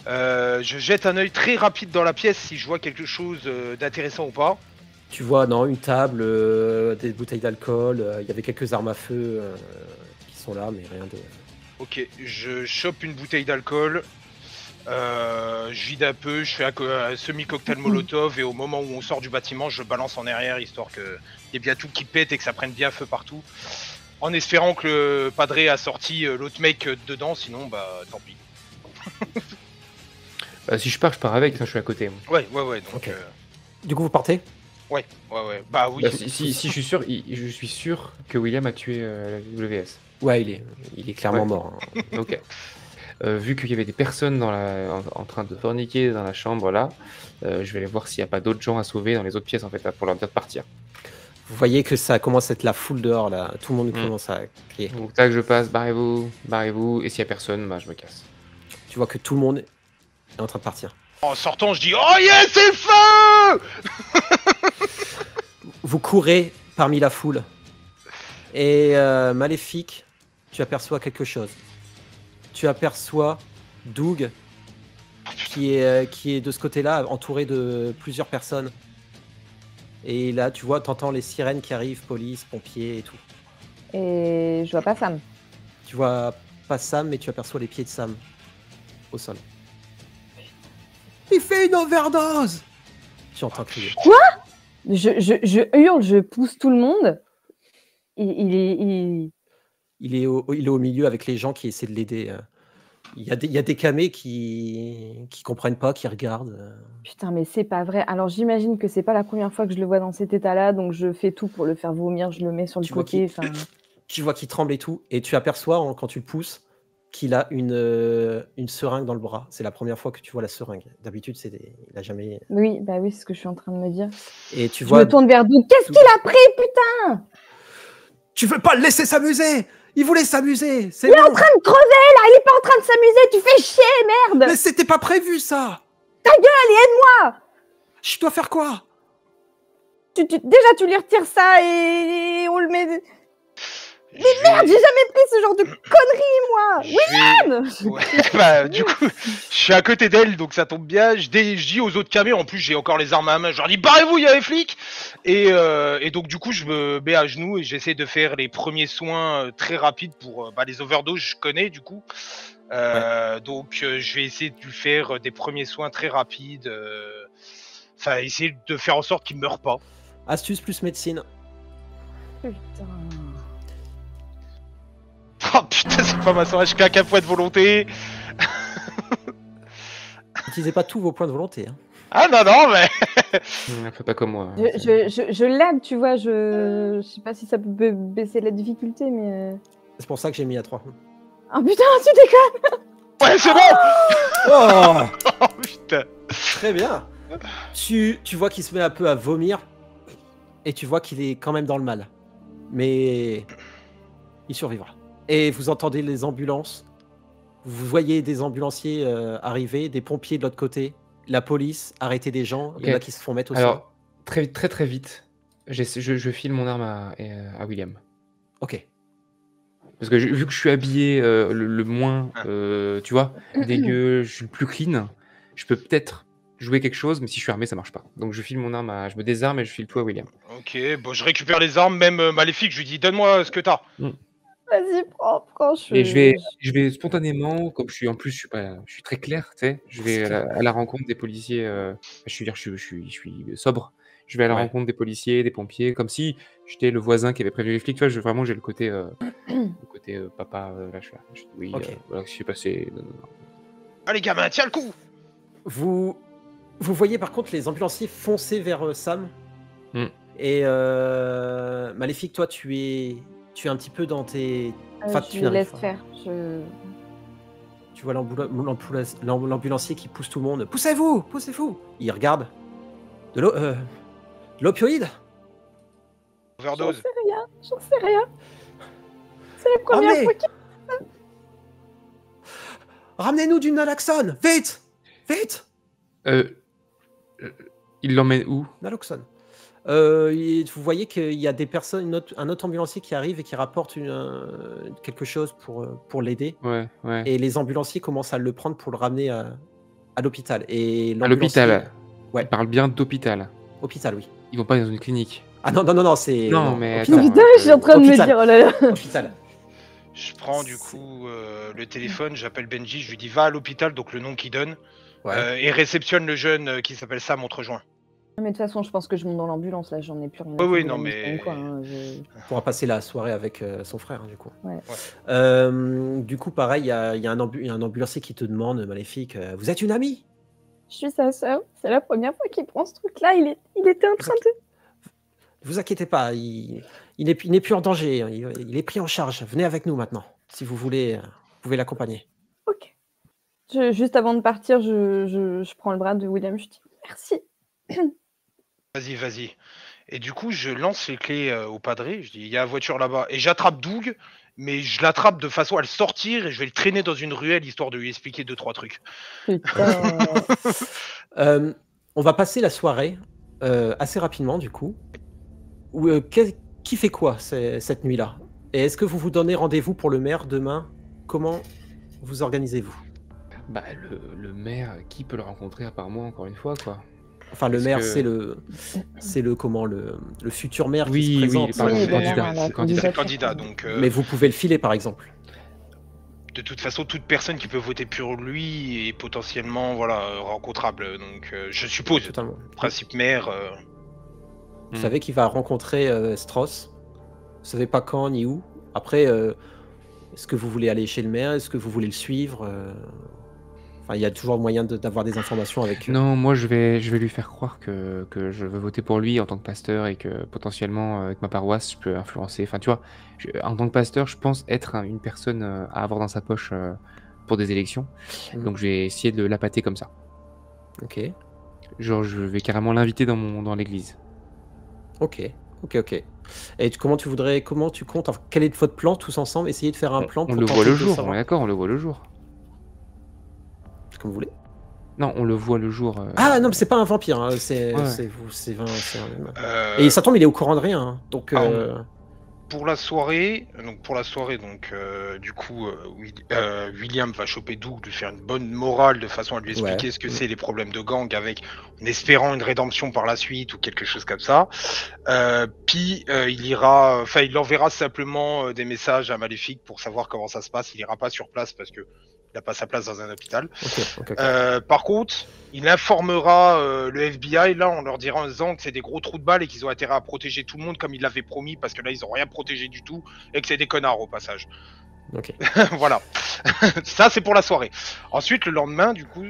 S4: Je jette un œil très rapide dans la pièce si je vois quelque chose d'intéressant ou pas.
S2: Tu vois, une table, des bouteilles d'alcool, il y avait quelques armes à feu qui sont là, mais rien de...
S4: Ok, je chope une bouteille d'alcool, je vide un peu, je fais un semi-cocktail molotov et au moment où on sort du bâtiment, je balance en arrière histoire qu'il y ait bien tout qui pète et que ça prenne bien feu partout. En espérant que le padré a sorti l'autre mec dedans, sinon bah tant pis.
S3: Si je pars avec, je suis à côté. Moi.
S4: Ouais, donc...
S2: Ok. Du coup, vous partez?
S4: Ouais, bah oui.
S3: Bah, si je suis sûr que William a tué la WS.
S2: Ouais, il est clairement
S3: Ouais.
S2: mort. Hein.
S3: Ok. Vu qu'il y avait des personnes en train de forniquer dans la chambre là, je vais aller voir s'il n'y a pas d'autres gens à sauver dans les autres pièces en fait là, pour leur dire de partir.
S2: Vous voyez que ça commence à être la foule dehors là, tout le monde commence à crier.
S3: Donc tac, je passe, barrez-vous, et s'il n'y a personne, bah je me casse.
S2: Tu vois que tout le monde est en train de partir.
S4: En sortant, je dis « Oh yes, c'est feu !»
S2: Vous courez parmi la foule et Maléfique, tu aperçois quelque chose. Tu aperçois Doug qui est de ce côté-là, entouré de plusieurs personnes. Et là, tu vois, t'entends les sirènes qui arrivent, police, pompiers et tout.
S5: Et je vois pas Sam.
S2: Tu vois pas Sam, mais tu aperçois les pieds de Sam au sol. Il fait une overdose! Tu entends crier.
S5: Je hurle, je pousse tout le monde. Il...
S2: Il est au milieu avec les gens qui essaient de l'aider. Il y a des camés qui comprennent pas, qui regardent.
S5: Putain, mais c'est pas vrai. Alors j'imagine que c'est pas la première fois que je le vois dans cet état-là, donc je fais tout pour le faire vomir, je le mets sur le
S2: Tu vois
S5: côté. Enfin,
S2: Tu vois qu'il tremble et tout, et tu aperçois, quand tu le pousses, qu'il a une seringue dans le bras. C'est la première fois que tu vois la seringue. D'habitude, il a jamais...
S5: oui, bah oui, c'est ce que je suis en train de me dire.
S2: Et tu
S5: Je
S2: vois...
S5: me tourne vers Doug. Qu'est-ce qu'il a pris, putain?
S2: Tu veux pas le laisser s'amuser? Il voulait s'amuser. C'est
S5: Il est
S2: bon.
S5: en train de crever, là. Il est pas en train de s'amuser. Tu fais chier, merde.
S2: Mais c'était pas prévu, ça.
S5: Ta gueule, et aide-moi.
S2: Je dois faire quoi?
S5: Déjà, tu lui retires ça et on le met... Mais merde, j'ai jamais pris ce genre de conneries, moi.
S4: Ouais, bah, du coup, je suis à côté d'elle, donc ça tombe bien. Je dis aux autres camés, en plus j'ai encore les armes à main, je leur dis barrez-vous, il y a les flics. Et donc du coup, je me mets à genoux et j'essaie de faire les premiers soins très rapides pour les overdoses, je connais du coup. Donc je vais essayer de lui faire des premiers soins très rapides. Enfin, essayer de faire en sorte qu'il meure pas.
S2: Astuce plus médecine.
S5: Putain.
S4: Oh putain, c'est pas ma soirée, je claque un point de volonté.
S2: N'utilisez pas tous vos points de volonté. Hein.
S4: Ah non, mais...
S3: Fais pas comme moi.
S5: Je l'aide, tu vois, je sais pas si ça peut baisser la difficulté, mais...
S2: C'est pour ça que j'ai mis à 3.
S5: Oh putain, tu déconnes.
S4: Ouais, c'est bon.
S2: Oh,
S4: Oh putain.
S2: très bien. Tu vois qu'il se met un peu à vomir et tu vois qu'il est quand même dans le mal. Mais il survivra. Et vous entendez les ambulances. Vous voyez des ambulanciers arriver, des pompiers de l'autre côté, la police, arrêter des gens. Il y en a qui se font mettre au sol.
S3: Alors, très vite, je file mon arme à William.
S2: Ok.
S3: Parce que vu que je suis habillé le moins, tu vois, dégueu, je suis le plus clean, je peux peut-être jouer quelque chose, mais si je suis armé, ça marche pas. Donc je file mon arme, je me désarme et je file tout à William.
S4: Ok, bon, je récupère les armes, même Maléfique, je lui dis donne-moi ce que t'as.
S5: Vas-y, prends.
S3: Et je vais spontanément, comme je suis très clair, tu sais, je vais à la rencontre des policiers. Je suis sobre. Je vais à la rencontre des policiers, des pompiers, comme si j'étais le voisin qui avait prévenu les flics. Tu vois, vraiment, j'ai le côté, papa. Là, je dis oui.
S2: Ok.
S3: Voilà ce qui s'est passé. Non.
S4: Allez gamin, tiens le coup.
S2: Vous voyez par contre les ambulanciers foncer vers Sam.
S3: Mm.
S2: Et Maléfique, toi, tu es un petit peu dans tes. Enfin,
S5: Je
S2: tu
S5: lui
S2: n'arrives
S5: laisse
S2: pas.
S5: faire.
S2: Tu vois l'ambulancier qui pousse tout le monde. Poussez-vous, poussez-vous. Il regarde. De l'opioïde.
S5: J'en
S4: Overdose.
S5: sais rien. C'est la première
S2: Ramenez.
S5: fois qu'il...
S2: Ramenez-nous du naloxone. Vite. Vite.
S3: Il l'emmène où?
S2: Naloxone. Vous voyez qu'il y a des personnes, un autre ambulancier qui arrive et qui rapporte quelque chose pour l'aider.
S3: Ouais.
S2: Et les ambulanciers commencent à le prendre pour le ramener à l'hôpital. Et
S3: À l'hôpital.
S2: Ouais.
S3: Il parle bien d'hôpital.
S2: Hôpital, oui.
S3: Ils vont pas dans une clinique.
S2: Ah non, c'est.
S3: Non, mais
S2: hôpital.
S3: attends.
S5: Putain, je suis en train de me
S2: Hôpital.
S5: dire, oh là là.
S2: Hôpital.
S4: Je prends du coup le téléphone, j'appelle Benji, je lui dis va à l'hôpital, donc le nom qu'il donne,
S2: Ouais.
S4: et réceptionne le jeune qui s'appelle Sam, on te rejoint.
S5: Mais de toute façon, je pense que je monte dans l'ambulance, là, j'en ai plus rien à
S4: Oui, oui,
S5: foutre de
S4: non,
S5: la
S4: mais-
S5: mission, quoi, hein,
S2: On pourra passer la soirée avec son frère, hein, du coup.
S5: Ouais.
S2: Du coup, pareil, il y a un ambulancier qui te demande, Maléfique, vous êtes une amie?
S5: Je suis sa sœur, c'est la première fois qu'il prend ce truc-là, il était en train de...
S2: Ne vous inquiétez pas, il n'est plus en danger, hein, il est pris en charge. Venez avec nous maintenant. Si vous voulez, vous pouvez l'accompagner.
S5: Ok. Juste avant de partir, je prends le bras de William, je dis merci.
S4: Vas-y. Et du coup, je lance les clés au padré, je dis il y a la voiture là-bas, et j'attrape Doug, mais je l'attrape de façon à le sortir et je vais le traîner dans une ruelle histoire de lui expliquer 2-3 trucs.
S5: Putain.
S2: On va passer la soirée assez rapidement, du coup. Qui fait quoi cette nuit-là? Et est-ce que vous vous donnez rendez-vous pour le maire demain? Comment vous organisez-vous?
S3: Bah, le maire, qui peut le rencontrer à part moi, encore une fois, quoi.
S2: Enfin, le
S3: Est-ce
S2: maire,
S3: que-
S2: c'est le futur maire qui
S3: Oui,
S2: se
S3: oui,
S2: présente.
S3: pardon,
S5: Oui,
S3: le
S5: voilà,
S3: candidat.
S5: la
S3: le candidat.
S4: C'est le candidat, donc
S2: Mais vous pouvez le filer, par exemple.
S4: de toute façon, toute personne qui peut voter pour lui est potentiellement rencontrable. Donc je suppose,
S2: Totalement.
S4: principe maire.
S2: Vous
S3: Mm.
S2: savez qu'il va rencontrer Strauss. Vous savez pas quand ni où. Après, est-ce que vous voulez aller chez le maire? Est-ce que vous voulez le suivre? Enfin, il y a toujours moyen d'avoir des informations avec.
S3: Non, moi je vais lui faire croire que je veux voter pour lui en tant que pasteur et que potentiellement avec ma paroisse je peux influencer. Enfin, tu vois, en tant que pasteur, je pense être une personne à avoir dans sa poche pour des élections.
S2: Mhm.
S3: Donc je vais essayer de l'appâter comme ça.
S2: Ok.
S3: Genre, je vais carrément l'inviter dans l'église.
S2: Ok. Et comment tu comptes, enfin, quel est votre plan tous ensemble? Essayer de faire un plan
S3: On
S2: pour
S3: le voit
S2: tenter
S3: le
S2: de
S3: jour, on
S2: savoir.
S3: est d'accord, on le voit le jour.
S2: Comme vous voulez.
S3: Non, on le voit le jour.
S2: Ah non, mais c'est pas un vampire, hein,
S3: Ouais.
S2: c'est un humain.
S4: Euh,
S2: Et ça tombe, il est au courant de rien, hein, donc.
S4: Pour la soirée, du coup, William va choper Doug, lui faire une bonne morale de façon à lui expliquer
S2: Ouais.
S4: ce que c'est les problèmes de gang, avec en espérant une rédemption par la suite ou quelque chose comme ça. Puis il enverra simplement des messages à Maléfique pour savoir comment ça se passe. Il ira pas sur place parce que il n'a pas sa place dans un hôpital.
S2: Ok.
S4: Par contre, il informera le FBI là en leur disant que c'est des gros trous de balles et qu'ils ont intérêt à protéger tout le monde comme il l'avait promis, parce que là ils ont rien protégé du tout et que c'est des connards au passage.
S2: Ok.
S4: Voilà. Ça c'est pour la soirée. Ensuite le lendemain du coup,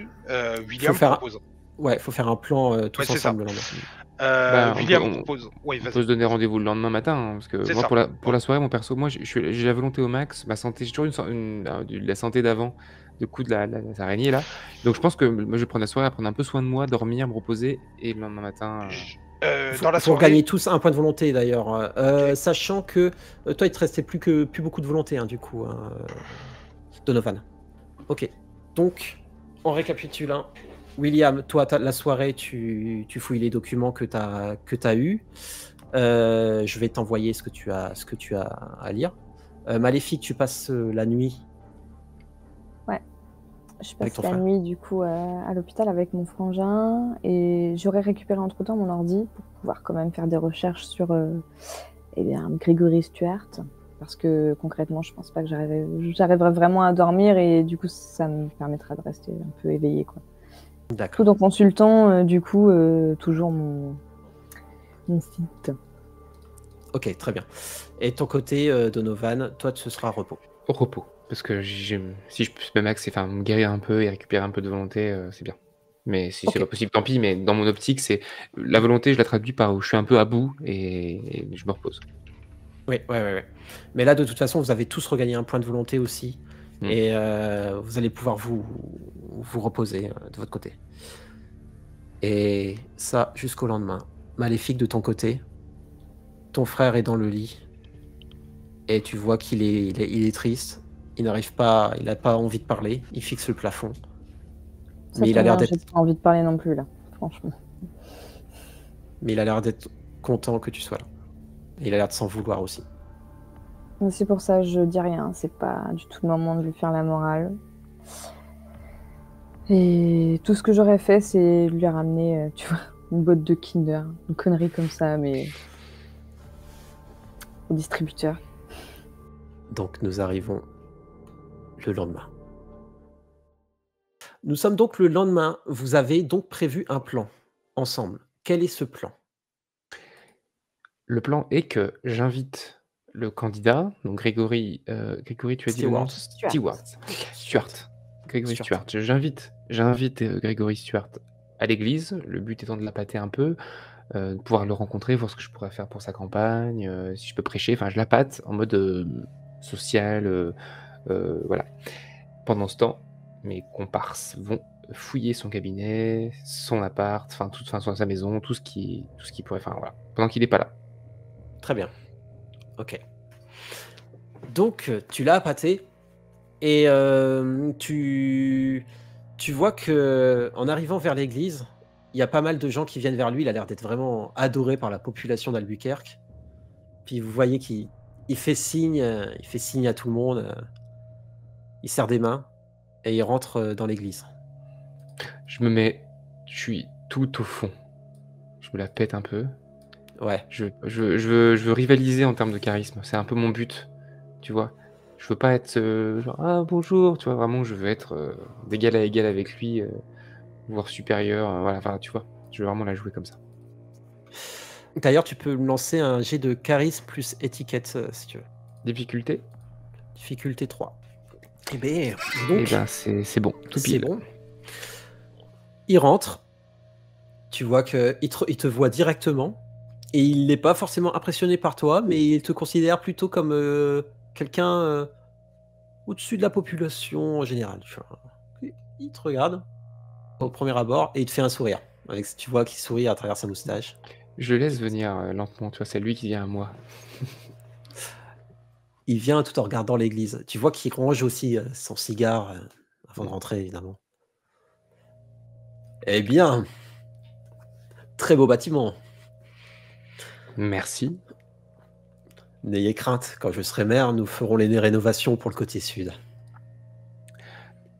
S4: William
S2: Faut faire-
S4: propose.
S2: Ouais, faut faire un plan tous
S4: Ouais, c'est
S2: ensemble le lendemain.
S3: on
S4: William
S3: peut-
S4: propose. Oui,
S3: On
S4: vas-y.
S3: peut se donner rendez-vous le lendemain matin, hein, parce que
S4: C'est
S3: moi,
S4: ça.
S3: pour la soirée, mon perso, moi, j'ai la volonté au max, ma santé, j'ai toujours la santé d'avant, de coup de la araignée là. Donc je pense que moi, je vais prendre la soirée à prendre un peu soin de moi, dormir, me reposer, et le lendemain matin.
S4: Dans la
S2: Faut
S4: soirée.
S2: gagner tous un point de volonté d'ailleurs, sachant que toi il te restait plus beaucoup de volonté, hein, du coup, hein, Donovan. Ok. Donc, on récapitule. Hein. William, toi, la soirée, tu fouilles les documents que t'as eu. Je vais t'envoyer ce que tu as à lire. Maléfique, tu passes la nuit.
S5: Je
S2: Avec
S5: passe
S2: ton
S5: la
S2: frère.
S5: nuit du coup à l'hôpital avec mon frangin et j'aurais récupéré entre-temps mon ordi pour pouvoir quand même faire des recherches sur Gregory Stewart, parce que concrètement je pense pas que j'arriverai vraiment à dormir et du coup ça me permettra de rester un peu éveillé, quoi.
S2: D'accord.
S5: Tout en consultant toujours mon site.
S2: Ok, très bien. Et de ton côté, Donovan, toi, ce sera repos.
S3: Au repos. Parce que si je peux me max, enfin, me guérir un peu et récupérer un peu de volonté, c'est bien. Mais si c'est
S2: Ok.
S3: pas possible, tant pis. Mais dans mon optique, c'est la volonté, je la traduis par où je suis un peu à bout et je me repose.
S2: Oui, ouais. Mais là, de toute façon, vous avez tous regagné un point de volonté aussi.
S3: Mm.
S2: Et vous allez pouvoir vous reposer de votre côté. Et ça, jusqu'au lendemain. Maléfique, de ton côté, ton frère est dans le lit. Et tu vois qu'il est triste. Il n'arrive pas, il n'a pas envie de parler. Il fixe le plafond.
S5: Ça
S2: Mais il a
S5: tombe
S2: l'air
S5: bien,
S2: d'être,
S5: j'ai pas envie de parler non plus, là, franchement.
S2: mais il a l'air d'être content que tu sois là. Et il a l'air de s'en vouloir aussi.
S5: Mais c'est pour ça que je dis rien. C'est pas du tout le moment de lui faire la morale. Et tout ce que j'aurais fait, c'est lui ramener, tu vois, une boîte de Kinder. Une connerie comme ça, mais au distributeur.
S2: Donc nous arrivons le lendemain. Nous sommes donc le lendemain. Vous avez donc prévu un plan ensemble. Quel est ce plan?
S3: Le plan est que j'invite le candidat, donc Grégory, tu as dit le nom?
S2: Stewart.
S3: Stuart. Grégory
S2: Stuart.
S3: Stuart. J'invite Grégory Stuart à l'église. Le but étant de l'appâter un peu, de pouvoir le rencontrer, voir ce que je pourrais faire pour sa campagne, si je peux prêcher. Enfin, je l'appâte en mode social, voilà. Pendant ce temps, mes comparses vont fouiller son cabinet, son appart, sa maison, tout ce qui pourrait, enfin voilà, pendant qu'il n'est pas là.
S2: Très bien. Ok. Donc tu l'as appâté et tu vois que en arrivant vers l'église, il y a pas mal de gens qui viennent vers lui. Il a l'air d'être vraiment adoré par la population d'Albuquerque. Puis vous voyez qu'il fait signe à tout le monde. Il serre des mains et il rentre dans l'église.
S3: Je suis tout au fond. Je me la pète un peu.
S2: Ouais.
S3: Je veux rivaliser en termes de charisme. C'est un peu mon but, tu vois. Je veux pas être genre ah bonjour, tu vois. Vraiment, je veux être d'égal à égal avec lui, voire supérieur. Voilà, enfin, tu vois. Je veux vraiment la jouer comme ça.
S2: D'ailleurs, tu peux me lancer un jet de charisme plus étiquette si tu veux.
S3: Difficulté?
S2: Difficulté 3. Eh bien,
S3: Eh
S2: donc,
S3: ben, c'est bon, tout
S2: c'est
S3: pile.
S2: bon. Il rentre. Tu vois qu'il te voit directement. Et il n'est pas forcément impressionné par toi, mais il te considère plutôt comme quelqu'un au-dessus de la population en général. Tu vois. Il te regarde au premier abord et il te fait un sourire. Tu vois qu'il sourit à travers sa moustache.
S3: Je le laisse venir lentement, tu vois. C'est lui qui vient à moi.
S2: Il vient tout en regardant l'église. Tu vois qu'il range aussi son cigare avant de rentrer, évidemment. Eh bien, très beau bâtiment.
S3: Merci.
S2: N'ayez crainte, quand je serai maire, nous ferons les rénovations pour le côté sud.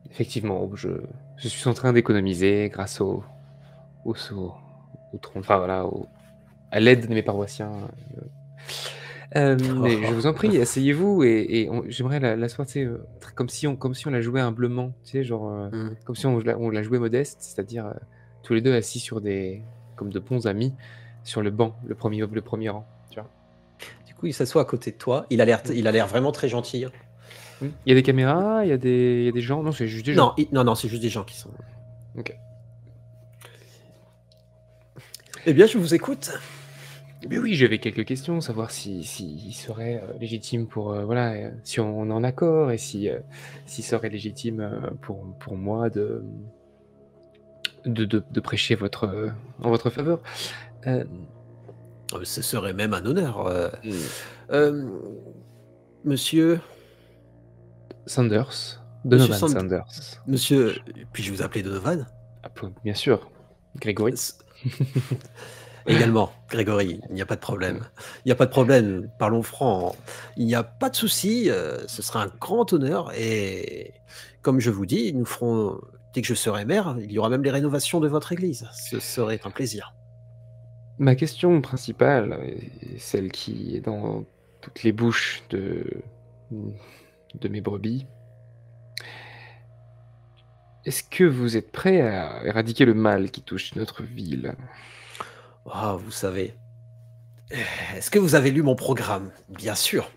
S3: Effectivement, je suis en train d'économiser grâce au tronc, enfin voilà, à l'aide de mes paroissiens. Mais je vous en prie, asseyez-vous et j'aimerais la soirée, tu sais, comme si on la jouait humblement, tu sais, genre comme si on la jouait modeste, c'est-à-dire tous les deux assis comme de bons amis, sur le banc, le premier rang, tu vois.
S2: Du coup, il s'assoit à côté de toi. Il a l'air vraiment très gentil. Hein.
S3: Il y a des caméras, il y a des gens. Non, c'est juste des gens.
S2: Non, c'est juste des gens qui sont.
S3: Ok.
S2: Eh bien, je vous écoute.
S3: Mais oui, j'avais quelques questions, savoir s'il serait légitime pour voilà, si on est en accord et s'il serait légitime pour moi de prêcher en votre faveur.
S2: Ce serait même un honneur. Monsieur
S3: Monsieur Sanders, Donovan Sanders.
S2: Monsieur, puis-je vous appeler Donovan?
S3: Bien sûr, Grégory.
S2: Également, Grégory, il n'y a pas de problème. Il n'y a pas de problème, parlons franc. Il n'y a pas de souci, ce sera un grand honneur et comme je vous dis, nous ferons, dès que je serai maire, il y aura même les rénovations de votre église. Ce serait un plaisir.
S3: Ma question principale, et celle qui est dans toutes les bouches de mes brebis, est-ce que vous êtes prêt à éradiquer le mal qui touche notre ville?
S2: Oh, vous savez, est-ce que vous avez lu mon programme? Bien sûr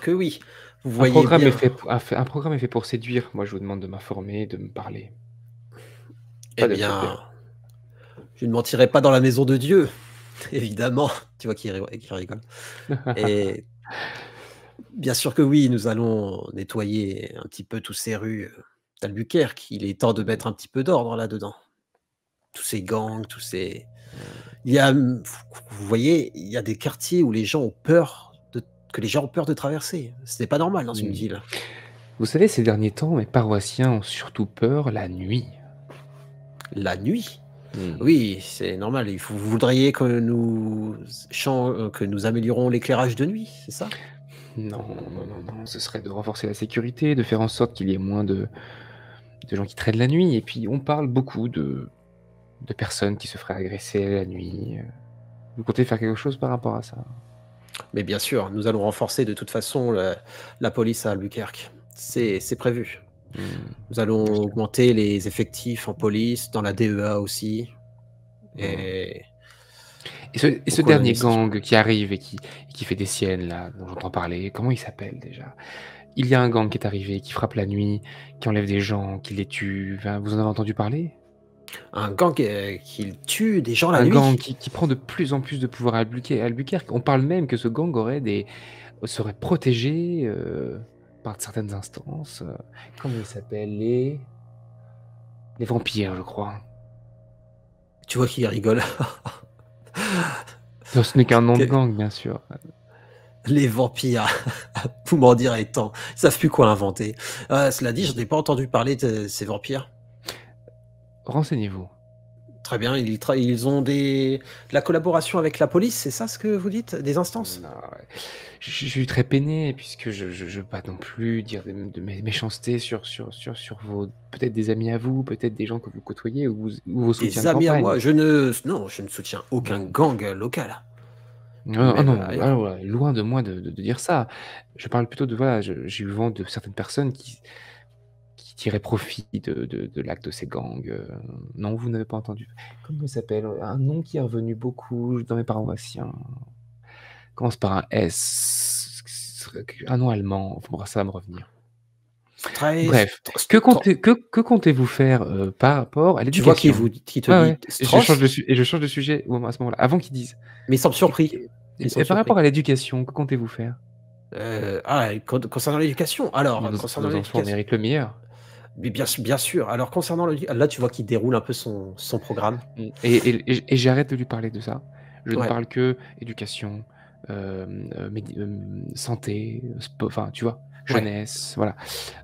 S2: que oui. Vous voyez
S3: un programme
S2: bien.
S3: est fait pour séduire. Moi, je vous demande de m'informer, de me parler.
S2: Eh bien, je ne mentirai pas dans la maison de Dieu, évidemment. Tu vois qu'il rigole. Et bien sûr que oui, nous allons nettoyer un petit peu toutes ces rues d'Albuquerque. Il est temps de mettre un petit peu d'ordre là-dedans. Tous ces gangs, tous ces... Il y a, vous voyez, il y a des quartiers où les gens ont peur que les gens ont peur de traverser. Ce n'est pas normal dans une ville.
S3: Vous savez, ces derniers temps, mes paroissiens ont surtout peur la nuit.
S2: La nuit? Oui, c'est normal. Vous voudriez que nous améliorons l'éclairage de nuit, c'est ça?
S3: Non, ce serait de renforcer la sécurité, de faire en sorte qu'il y ait moins de gens qui traînent la nuit. Et puis, on parle beaucoup de personnes qui se feraient agresser la nuit. Vous comptez faire quelque chose par rapport à ça?
S2: Mais bien sûr, nous allons renforcer de toute façon la police à Albuquerque. C'est prévu. Nous allons augmenter les effectifs en police, dans la DEA aussi. Et
S3: ce dernier gang qui arrive et qui fait des siennes, là, dont j'entends parler, comment il s'appelle déjà? Il y a un gang qui est arrivé, qui frappe la nuit, qui enlève des gens, qui les tue. Enfin, vous en avez entendu parler?
S2: Un gang qui tue des gens la nuit?
S3: Un gang qui prend de plus en plus de pouvoir à Albuquerque. On parle même que ce gang serait protégé par certaines instances. Comment ils s'appellent? Les vampires, je crois.
S2: Tu vois qu'il rigole.
S3: Non, ce n'est qu'un nom de gang, bien sûr.
S2: Les vampires, vous m'en direz tant. Ils savent plus quoi inventer. Cela dit, je n'ai pas entendu parler de ces vampires.
S3: Renseignez-vous.
S2: Très bien, ils ont de la collaboration avec la police, c'est ça ce que vous dites? Des instances?
S3: Non, ouais. Je suis très peiné, puisque je veux pas non plus dire de méchanceté sur vos... Peut-être des amis à vous, peut-être des gens que vous côtoyez, ou vos soutiens
S2: Des
S3: de
S2: amis à
S3: campagne.
S2: moi? Je ne soutiens aucun gang local.
S3: Non,
S2: Même,
S3: voilà, loin de moi de dire ça. Je parle plutôt de... Voilà, j'ai eu vent de certaines personnes qui tiraient profit de l'acte de ces gangs. Non, vous n'avez pas entendu. Comment il s'appelle? Un nom qui est revenu beaucoup dans mes paroissiens. Commence par un S. Un nom allemand. Bon, ça va me revenir. Bref, que comptez-vous faire par rapport à
S2: Tu vois
S3: l'éducation?
S2: qui te dit
S3: je change de sujet à ce moment-là, avant qu'ils disent.
S2: Mais ils semblent surpris.
S3: Et par rapport à l'éducation, que comptez-vous faire?
S2: Concernant l'éducation, alors, concernant
S3: nos enfants méritent le meilleur.
S2: Mais bien sûr. Alors, concernant là, tu vois qu'il déroule un peu son programme.
S3: Et j'arrête de lui parler de ça. Je ne
S2: Ouais.
S3: parle que éducation, santé, enfin, tu vois, jeunesse, voilà.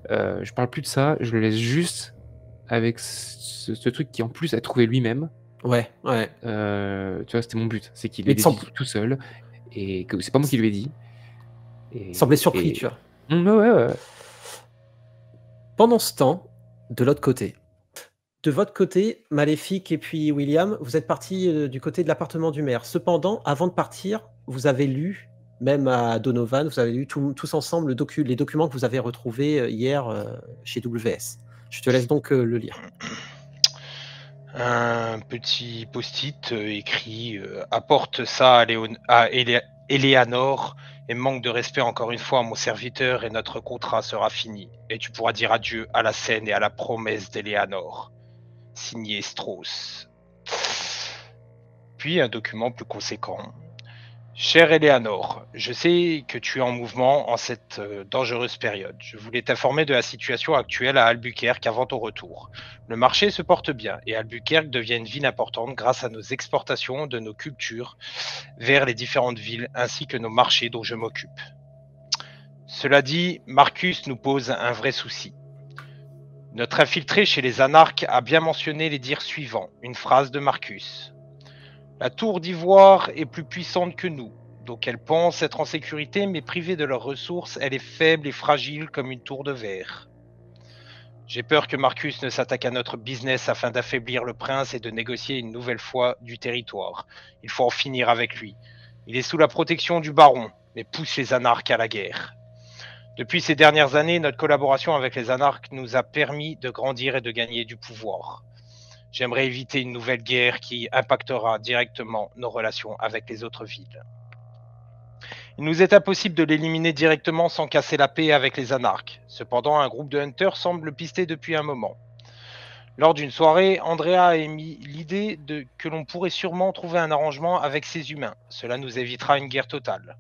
S3: Je parle plus de ça, je le laisse juste avec ce truc qui, en plus, a trouvé lui-même.
S2: Ouais.
S3: Tu vois, c'était mon but, c'est qu'il ait décidé tout seul, et que c'est pas moi qui lui ai dit.
S2: Il semblait surpris, tu vois.
S3: Ouais.
S2: Pendant ce temps, de l'autre côté, de votre côté, Maléfique et puis William, vous êtes partis du côté de l'appartement du maire. Cependant, avant de partir, vous avez lu, même à Donovan, vous avez lu tous ensemble les documents que vous avez retrouvés hier chez WS. Je te laisse donc le lire.
S4: Un petit post-it écrit apporte ça à Eleanor et manque de respect encore une fois à mon serviteur et notre contrat sera fini. Et tu pourras dire adieu à la scène et à la promesse d'Eleanor. Signé Strauss. Puis un document plus conséquent. Chère Eleanor, je sais que tu es en mouvement en cette dangereuse période. Je voulais t'informer de la situation actuelle à Albuquerque avant ton retour. Le marché se porte bien et Albuquerque devient une ville importante grâce à nos exportations de nos cultures vers les différentes villes ainsi que nos marchés dont je m'occupe. Cela dit, Marcus nous pose un vrai souci. Notre infiltré chez les anarches a bien mentionné les dires suivants, une phrase de Marcus. La tour d'ivoire est plus puissante que nous, donc elle pense être en sécurité, mais privée de leurs ressources, elle est faible et fragile comme une tour de verre. J'ai peur que Marcus ne s'attaque à notre business afin d'affaiblir le prince et de négocier une nouvelle fois du territoire. Il faut en finir avec lui. Il est sous la protection du baron, mais pousse les anarches à la guerre. Depuis ces dernières années, notre collaboration avec les anarches nous a permis de grandir et de gagner du pouvoir. J'aimerais éviter une nouvelle guerre qui impactera directement nos relations avec les autres villes. Il nous est impossible de l'éliminer directement sans casser la paix avec les anarches. Cependant, un groupe de hunters semble le pister depuis un moment. Lors d'une soirée, Andrea a émis l'idée que l'on pourrait sûrement trouver un arrangement avec ces humains. Cela nous évitera une guerre totale.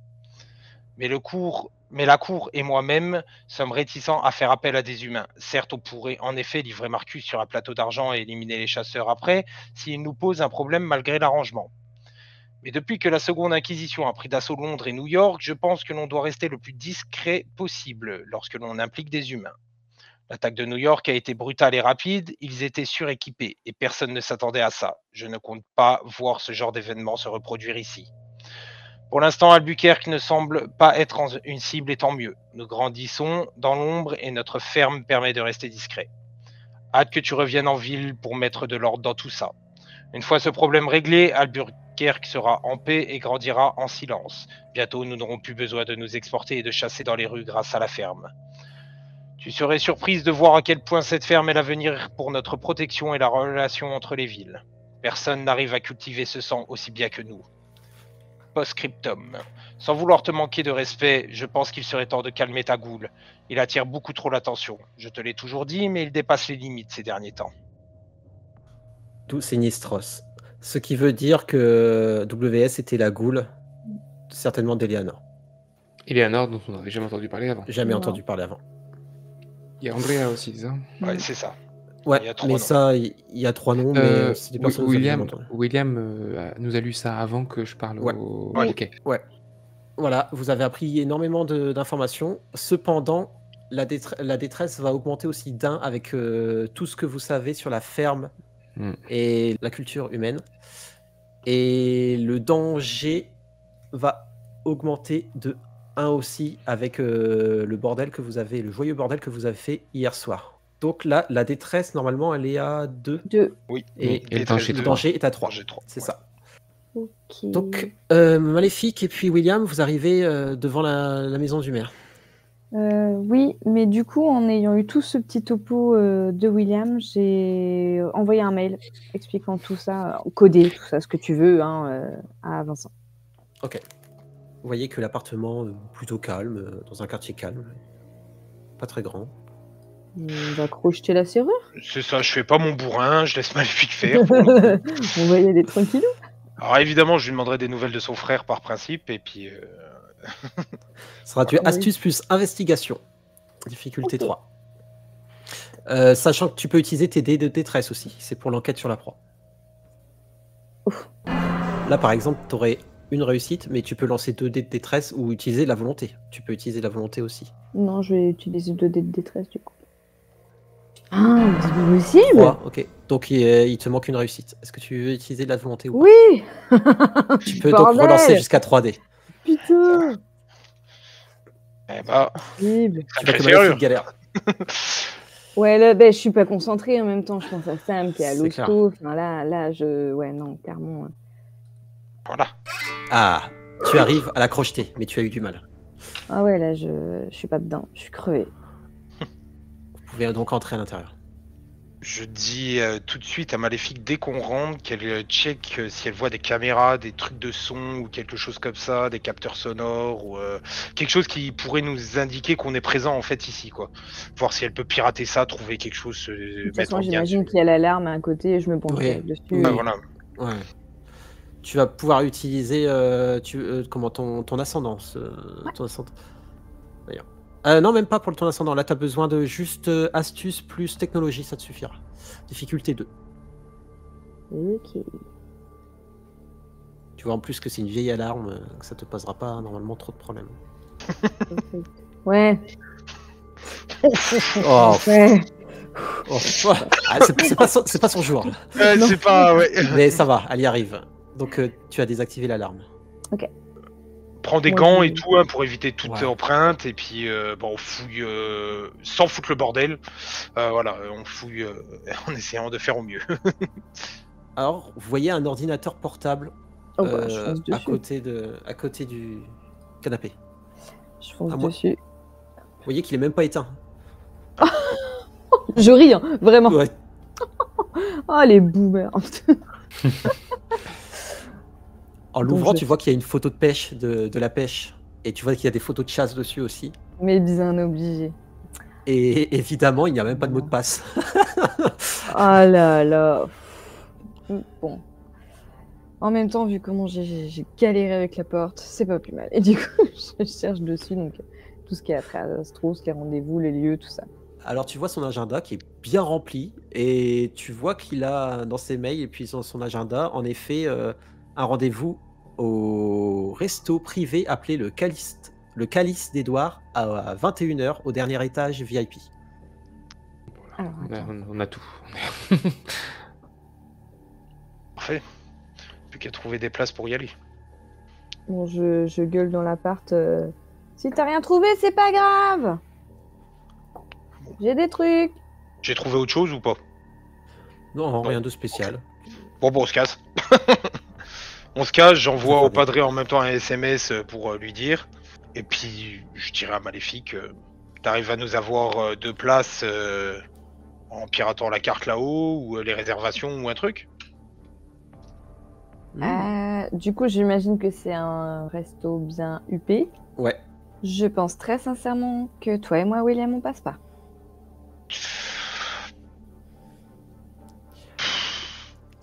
S4: Mais la cour et moi-même sommes réticents à faire appel à des humains. Certes, on pourrait en effet livrer Marcus sur un plateau d'argent et éliminer les chasseurs après, s'il nous pose un problème malgré l'arrangement. Mais depuis que la Seconde Inquisition a pris d'assaut Londres et New York, je pense que l'on doit rester le plus discret possible lorsque l'on implique des humains. L'attaque de New York a été brutale et rapide, ils étaient suréquipés et personne ne s'attendait à ça. Je ne compte pas voir ce genre d'événement se reproduire ici. Pour l'instant, Albuquerque ne semble pas être une cible et tant mieux. Nous grandissons dans l'ombre et notre ferme permet de rester discret. Hâte que tu reviennes en ville pour mettre de l'ordre dans tout ça. Une fois ce problème réglé, Albuquerque sera en paix et grandira en silence. Bientôt, nous n'aurons plus besoin de nous exporter et de chasser dans les rues grâce à la ferme. Tu serais surprise de voir à quel point cette ferme est l'avenir pour notre protection et la relation entre les villes. Personne n'arrive à cultiver ce sang aussi bien que nous. Post-scriptum. Sans vouloir te manquer de respect, je pense qu'il serait temps de calmer ta goule. Il attire beaucoup trop l'attention. Je te l'ai toujours dit, mais il dépasse les limites ces derniers temps.
S2: Tout Sinistros. Ce qui veut dire que WS était la goule, certainement d'Eleanor.
S3: Eleanor, dont on n'avait jamais entendu parler avant.
S2: Jamais
S5: Non.
S2: entendu parler avant.
S3: Il y a Andrea aussi, c'est ça?
S4: Ouais, c'est ça.
S2: Ouais,
S4: Il y a 3
S2: mais
S4: noms.
S2: ça, il y a 3 noms, mais c'est des personnes que vous avez jamais entendues.
S3: William nous a lu ça avant que je parle
S2: Ouais.
S3: au...
S4: Ouais.
S3: Ok.
S2: Voilà, vous avez appris énormément d'informations. Cependant, la détresse va augmenter aussi d'un avec tout ce que vous savez sur la ferme et la culture humaine. Et le danger va augmenter de 1 aussi avec le bordel que vous avez, le joyeux bordel que vous avez fait hier soir. Donc là, la détresse, normalement, elle est à 2.
S5: 2.
S4: Oui.
S2: Et
S3: le danger,
S2: le danger est à 3.
S4: Danger 3.
S2: C'est
S4: Ouais.
S2: ça.
S5: Ok.
S2: Donc, Maléfique et puis William, vous arrivez devant la maison du maire.
S5: Oui, mais du coup, en ayant eu tout ce petit topo de William, j'ai envoyé un mail expliquant tout ça, codé, tout ça, ce que tu veux, à Vincent.
S2: Ok. Vous voyez que l'appartement est plutôt calme, dans un quartier calme. Pas très grand.
S5: On va crocheter la serrure.
S4: C'est ça, je fais pas mon bourrin, je laisse Maléfique faire.
S5: On va y aller tranquillou.
S4: Alors évidemment, je lui demanderai des nouvelles de son frère par principe, et puis...
S2: Ça sera du
S5: Ah oui.
S2: astuce plus investigation. Difficulté
S5: Ok.
S2: 3. Sachant que tu peux utiliser tes dés de détresse aussi. C'est pour l'enquête sur la proie.
S5: Ouf.
S2: Là, par exemple, tu aurais une réussite, mais tu peux lancer 2 dés de détresse ou utiliser la volonté. Tu peux utiliser la volonté aussi.
S5: Non, je vais utiliser 2 dés de détresse du coup. Ah, c'est pas possible.
S2: 3, ok. Donc il te manque une réussite. Est-ce que tu veux utiliser de la volonté ou
S5: Oui.
S2: pas? Tu peux donc
S5: Bordel.
S2: relancer jusqu'à 3 dés.
S5: Putain.
S4: Eh bah,
S5: Possible.
S2: Tu vois
S4: sacrée
S2: que
S4: serrure.
S2: Maléfique galère.
S5: Ouais, là, ben, je suis pas concentrée en même temps. Je pense à Sam qui est à
S2: C'est clair.
S5: l'hosto. Enfin, là, ouais, non, clairement.
S4: Voilà.
S2: Ah, tu arrives à la crocheter, mais tu as eu du mal.
S5: Ah ouais, là, je suis pas dedans. Je suis crevée.
S2: Vous pouvez donc entrer à l'intérieur.
S4: Je dis tout de suite à Maléfique, dès qu'on rentre, qu'elle check si elle voit des caméras, des trucs de son ou quelque chose comme ça, des capteurs sonores ou quelque chose qui pourrait nous indiquer qu'on est présent en fait ici, quoi. Voir si elle peut pirater ça, trouver quelque chose,
S5: De toute
S4: mettre
S5: façon,
S4: en lien
S5: j'imagine
S4: dessus.
S5: qu'il y a l'alarme à un côté et je me penche
S2: Oui.
S5: direct dessus.
S2: Oui.
S4: Ouais, voilà.
S2: Ouais. Tu vas pouvoir utiliser comment ton ascendance. Ton ascendant. D'ailleurs. Non, même pas pour ton ascendant. Là, tu as besoin de juste astuce plus technologie, ça te suffira. Difficulté 2.
S5: Ok.
S2: Tu vois en plus que c'est une vieille alarme, que ça te posera pas normalement trop de problèmes.
S5: Ouais.
S2: Oh,
S5: Ouais.
S2: ah, c'est pas son jour.
S5: Non.
S4: C'est pas, ouais.
S2: Mais ça va, elle y arrive. Donc tu as désactivé l'alarme.
S4: Prends des
S5: Moi,
S4: gants
S5: je-
S4: et tout hein, pour éviter toute
S2: Ouais.
S4: empreinte et puis bon, on fouille sans foutre le bordel. Voilà, on fouille en essayant de faire au mieux.
S2: Alors, vous voyez un ordinateur portable
S5: Oh bah, je fonce
S2: à
S5: dessus.
S2: côté du canapé.
S5: Je fonce
S2: à moi.
S5: dessus.
S2: Vous voyez qu'il est même pas éteint.
S5: Je ris, hein, vraiment.
S2: Ouais.
S5: Oh, les boomers.
S2: En l'ouvrant,
S5: Donc,
S2: tu vois qu'il y a une photo de pêche, de la pêche. Et tu vois qu'il y a des photos de chasse dessus aussi.
S5: Mais bien obligé.
S2: Et évidemment, il n'y a même pas de mot de passe.
S5: Ah là là. Bon. En même temps, vu comment j'ai galéré avec la porte, c'est pas plus mal. Et du coup, je cherche dessus donc tout ce qui est après à Strauss, les rendez-vous, les lieux, tout ça.
S2: Alors tu vois son agenda qui est bien rempli et tu vois qu'il a dans ses mails et puis dans son agenda en effet un rendez-vous au resto privé appelé le Calice d'Edouard à 21h au dernier étage VIP.
S5: Alors, attends.
S3: On a tout.
S4: Parfait. Plus qu'à trouver des places pour y aller.
S5: Bon, je gueule dans l'appart. Si t'as rien trouvé, c'est pas grave. J'ai des trucs.
S4: J'ai trouvé autre chose ou pas?
S2: Non, rien de spécial.
S4: Bon, on se casse. On se casse, j'envoie au padré en même temps un SMS pour lui dire. Et puis, je dirais à Maléfique, t'arrives à nous avoir 2 places en piratant la carte là-haut, ou les réservations, ou un truc?
S5: Du coup, j'imagine que c'est un resto bien huppé.
S2: Ouais.
S5: Je pense très sincèrement que toi et moi, William, on passe pas.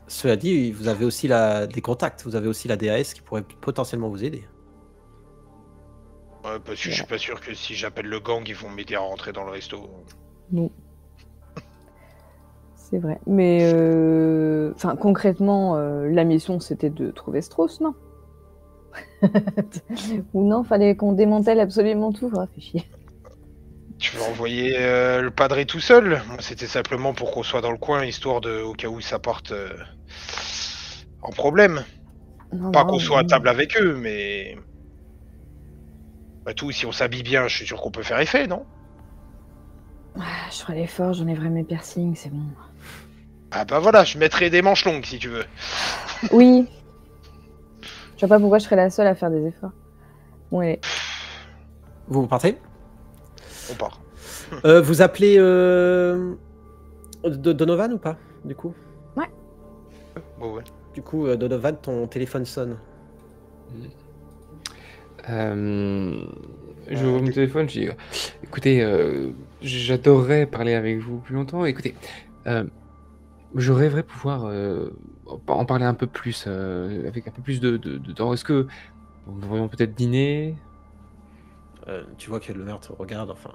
S2: Cela dit, vous avez aussi des contacts, vous avez aussi la DAS qui pourrait potentiellement vous aider.
S4: Ouais, parce que je suis pas sûr que si j'appelle le gang, ils vont m'aider à rentrer dans le resto.
S5: Non. C'est vrai. Mais concrètement, la mission, c'était de trouver Strauss, non? Ou non, fallait qu'on démantèle absolument tout. Ah, fait chier.
S4: Tu veux envoyer le padré tout seul? Moi, c'était simplement pour qu'on soit dans le coin, histoire de, au cas où ça parte en problème.
S5: Non,
S4: Pas
S5: non,
S4: qu'on soit à
S5: non.
S4: table avec eux, mais... Bah tout, si on s'habille bien, je suis sûr qu'on peut faire effet, non?
S5: Ah, je ferai l'effort, j'enlèverai mes piercings, c'est bon.
S4: Ah bah voilà, je mettrai des manches longues, si tu veux.
S5: Oui. Je vois pas pourquoi je serais la seule à faire des efforts. Bon, allez.
S2: Vous partez?
S4: On part.
S2: Vous appelez Donovan ou pas, du coup?
S4: Bon, ouais.
S2: Du coup, Donovan, ton téléphone sonne.
S3: J'ouvre mon téléphone, je dis écoutez, j'adorerais parler avec vous plus longtemps. Écoutez, je rêverais pouvoir en parler un peu plus, avec un peu plus de temps. Est-ce que nous devrions peut-être dîner?
S2: Tu vois que le maire te regarde, enfin...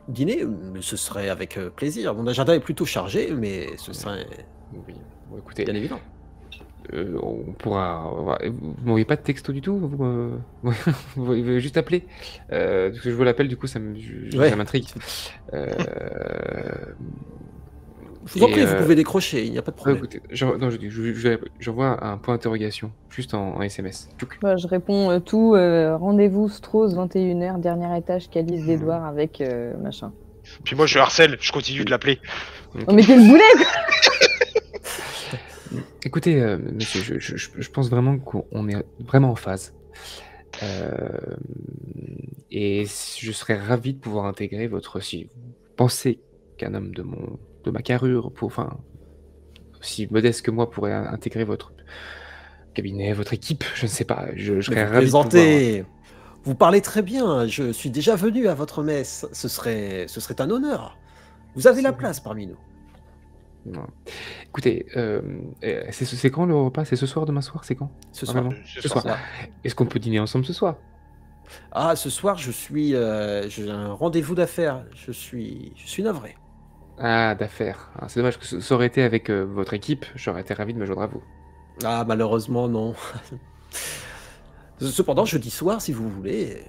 S2: Dîner, mais ce serait avec plaisir. Mon agenda est plutôt chargé, mais ce serait
S3: Oui. Bon, écoutez,
S2: bien évident.
S3: on pourra. Vous m'envoyez pas de texto du tout? Vous voulez juste appeler? Parce que je vous l'appelle, du coup, ça
S2: Ouais.
S3: m'intrigue.
S2: Je vous en prie, vous pouvez décrocher, il n'y a pas de problème.
S3: Écoutez, j'envoie un point d'interrogation, juste en SMS. Tchouk.
S5: Bah, je réponds tout. Rendez-vous Strauss, 21h, dernier étage, Calice d'Edouard avec machin.
S4: Puis moi, je harcèle, je continue de l'appeler.
S5: Oh, mais quel boulet, quoi.
S3: Écoutez, monsieur, je pense vraiment qu'on est vraiment en phase. Et je serais ravi de pouvoir intégrer si vous pensez qu'un homme de ma carrure, aussi modeste que moi, pourrait intégrer votre cabinet, votre équipe, je ne sais pas, je serais
S2: Vous
S3: ravi de pouvoir...
S2: plaisantez. Vous parlez très bien, je suis déjà venu à votre messe, ce serait un honneur. Vous avez la place parmi nous.
S3: Non. Écoutez, c'est quand le repas? C'est ce soir, demain soir? C'est quand?
S2: Ce soir.
S3: Vraiment
S4: Ce
S3: Ce
S4: soir.
S3: soir. Est-ce qu'on peut dîner ensemble ce soir?
S2: Ah, ce soir, j'ai un rendez-vous d'affaires, je suis navré.
S3: Ah, d'affaires. Ah, c'est dommage que ça aurait été avec votre équipe, j'aurais été ravi de me joindre à vous.
S2: Ah, malheureusement, non. Cependant, jeudi soir, si vous voulez.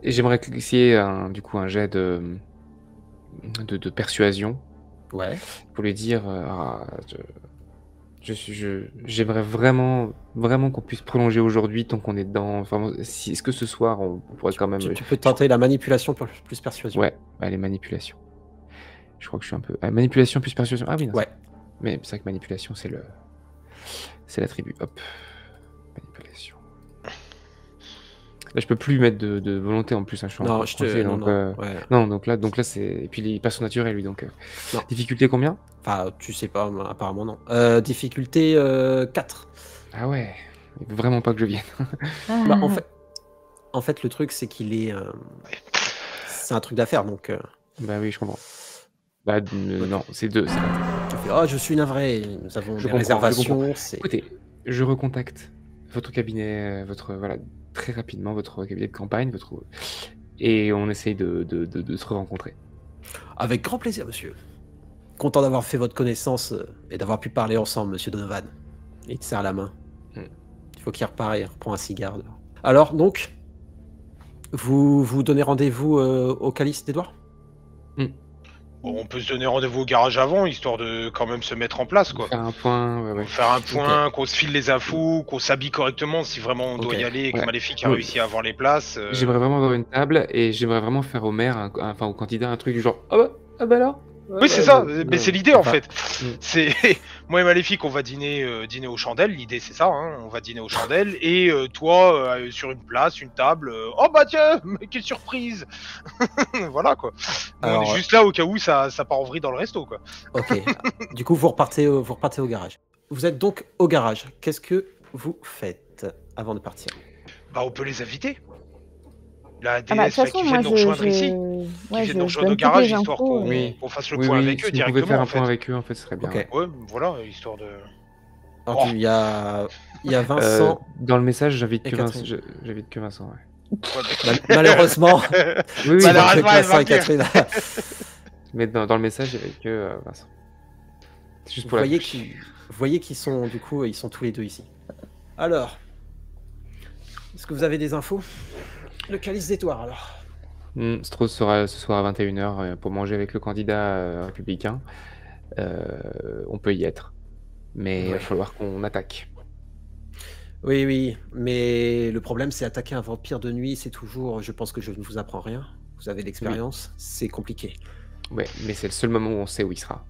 S3: Et j'aimerais essayer du coup un jet de persuasion
S2: Ouais.
S3: pour lui dire j'aimerais vraiment qu'on puisse prolonger aujourd'hui tant qu'on est dedans. Enfin, est-ce que ce soir on pourrait quand même...
S2: Tu peux tenter la manipulation plus persuasion.
S3: Ouais, les manipulations. Je crois que je suis un peu... manipulation plus persuasion. Ah oui, non.
S2: Ouais.
S3: Mais c'est vrai que manipulation, c'est l'attribut. Hop. Manipulation. Là, je peux plus mettre de volonté en plus. Hein. Je suis
S2: Non,
S3: encore coincé, donc,
S2: ouais.
S3: non, donc là c'est... Et puis il passe au naturel, lui, donc...
S2: Non.
S3: Difficulté combien?
S2: Enfin, tu sais pas, apparemment non. Difficulté 4.
S3: Ah ouais. Il veut vraiment pas que je vienne.
S2: Bah, en fait, le truc, c'est qu'il est... C'est un truc d'affaires, donc...
S3: Bah oui, je comprends. Bah, non, c'est 2. C'est raté.
S2: Tu fais, oh, je suis navré, nous avons
S3: Je
S2: des
S3: comprends, je
S2: réservations. C'est...
S3: Écoutez, je recontacte votre cabinet, voilà, très rapidement, votre cabinet de campagne, et on essaye de se rencontrer.
S2: Avec grand plaisir, monsieur. Content d'avoir fait votre connaissance et d'avoir pu parler ensemble, monsieur Donovan. Il te serre la main. Il faut qu'il repart et reprend un cigare. Alors, donc, vous donnez rendez-vous au Calice d'Edouard?
S4: Bon, on peut se donner rendez-vous au garage avant, histoire de quand même se mettre en place, quoi.
S3: Faire un point, ouais.
S4: Faire un point, qu'on se file les infos, qu'on s'habille correctement si vraiment on doit
S2: Ok.
S4: y aller et que
S3: Ouais.
S4: Maléfique a
S3: Oui.
S4: réussi à avoir les places.
S3: J'aimerais vraiment avoir une table et j'aimerais vraiment faire au maire, enfin au candidat, un truc du genre ah bah alors.
S4: Oui, c'est ça, mais c'est l'idée en fait.
S3: Mm.
S4: C'est moi et Maléfique, on va dîner aux chandelles. L'idée, c'est ça, hein. On va dîner aux chandelles et toi sur une place, une table. Oh bah tiens, mais quelle surprise. Voilà quoi. Nous,
S2: Alors,
S4: on est juste là au cas où ça part en vrille dans le resto, quoi.
S2: Ok. Du coup, vous repartez au garage. Vous êtes donc au garage. Qu'est-ce que vous faites avant de partir?
S4: Bah, on peut les inviter. La
S5: Ah bah, de
S4: DS
S5: toute façon,
S4: qui
S5: moi,
S4: viennent nous rejoindre ici.
S5: ouais,
S4: Qui viennent nous
S5: je
S4: rejoindre
S5: donne
S4: au
S5: toutes
S4: garage
S5: les
S4: histoire
S5: infos,
S4: qu'on fasse le
S3: Oui,
S4: point
S3: oui,
S4: avec eux
S3: si vous pouvez
S4: directement.
S3: faire un
S4: En
S3: point
S4: fait.
S3: avec eux, en fait, ce serait bien.
S2: Ok.
S4: Ouais, voilà, histoire de.
S2: Alors,
S4: Oh.
S2: il y a Vincent.
S3: Dans le message, j'invite
S2: Et
S3: que Vincent.
S2: Catherine.
S3: J'invite que Vincent. Ouais.
S2: Malheureusement,
S3: Oui,
S2: c'est
S4: Malheureusement,
S2: avec
S4: elle
S2: Vincent
S4: va
S2: et Catherine.
S3: mais dans le message, il n'y avait que Vincent. C'est juste
S2: Vous
S3: pour la
S2: voyez
S3: pub.
S2: vous voyez qu'ils sont du coup, ils sont tous les deux ici. Alors, est-ce que vous avez des infos? Le Calice d'Edouard, alors.
S3: Strauss sera ce soir à 21h pour manger avec le candidat républicain. On peut y être. Mais il va
S2: Ouais.
S3: falloir qu'on attaque.
S2: Oui, mais le problème, c'est attaquer un vampire de nuit, c'est toujours. Je pense que je ne vous apprends rien. Vous avez de l'expérience, c'est compliqué.
S3: Ouais, mais c'est le seul moment où on sait où il sera.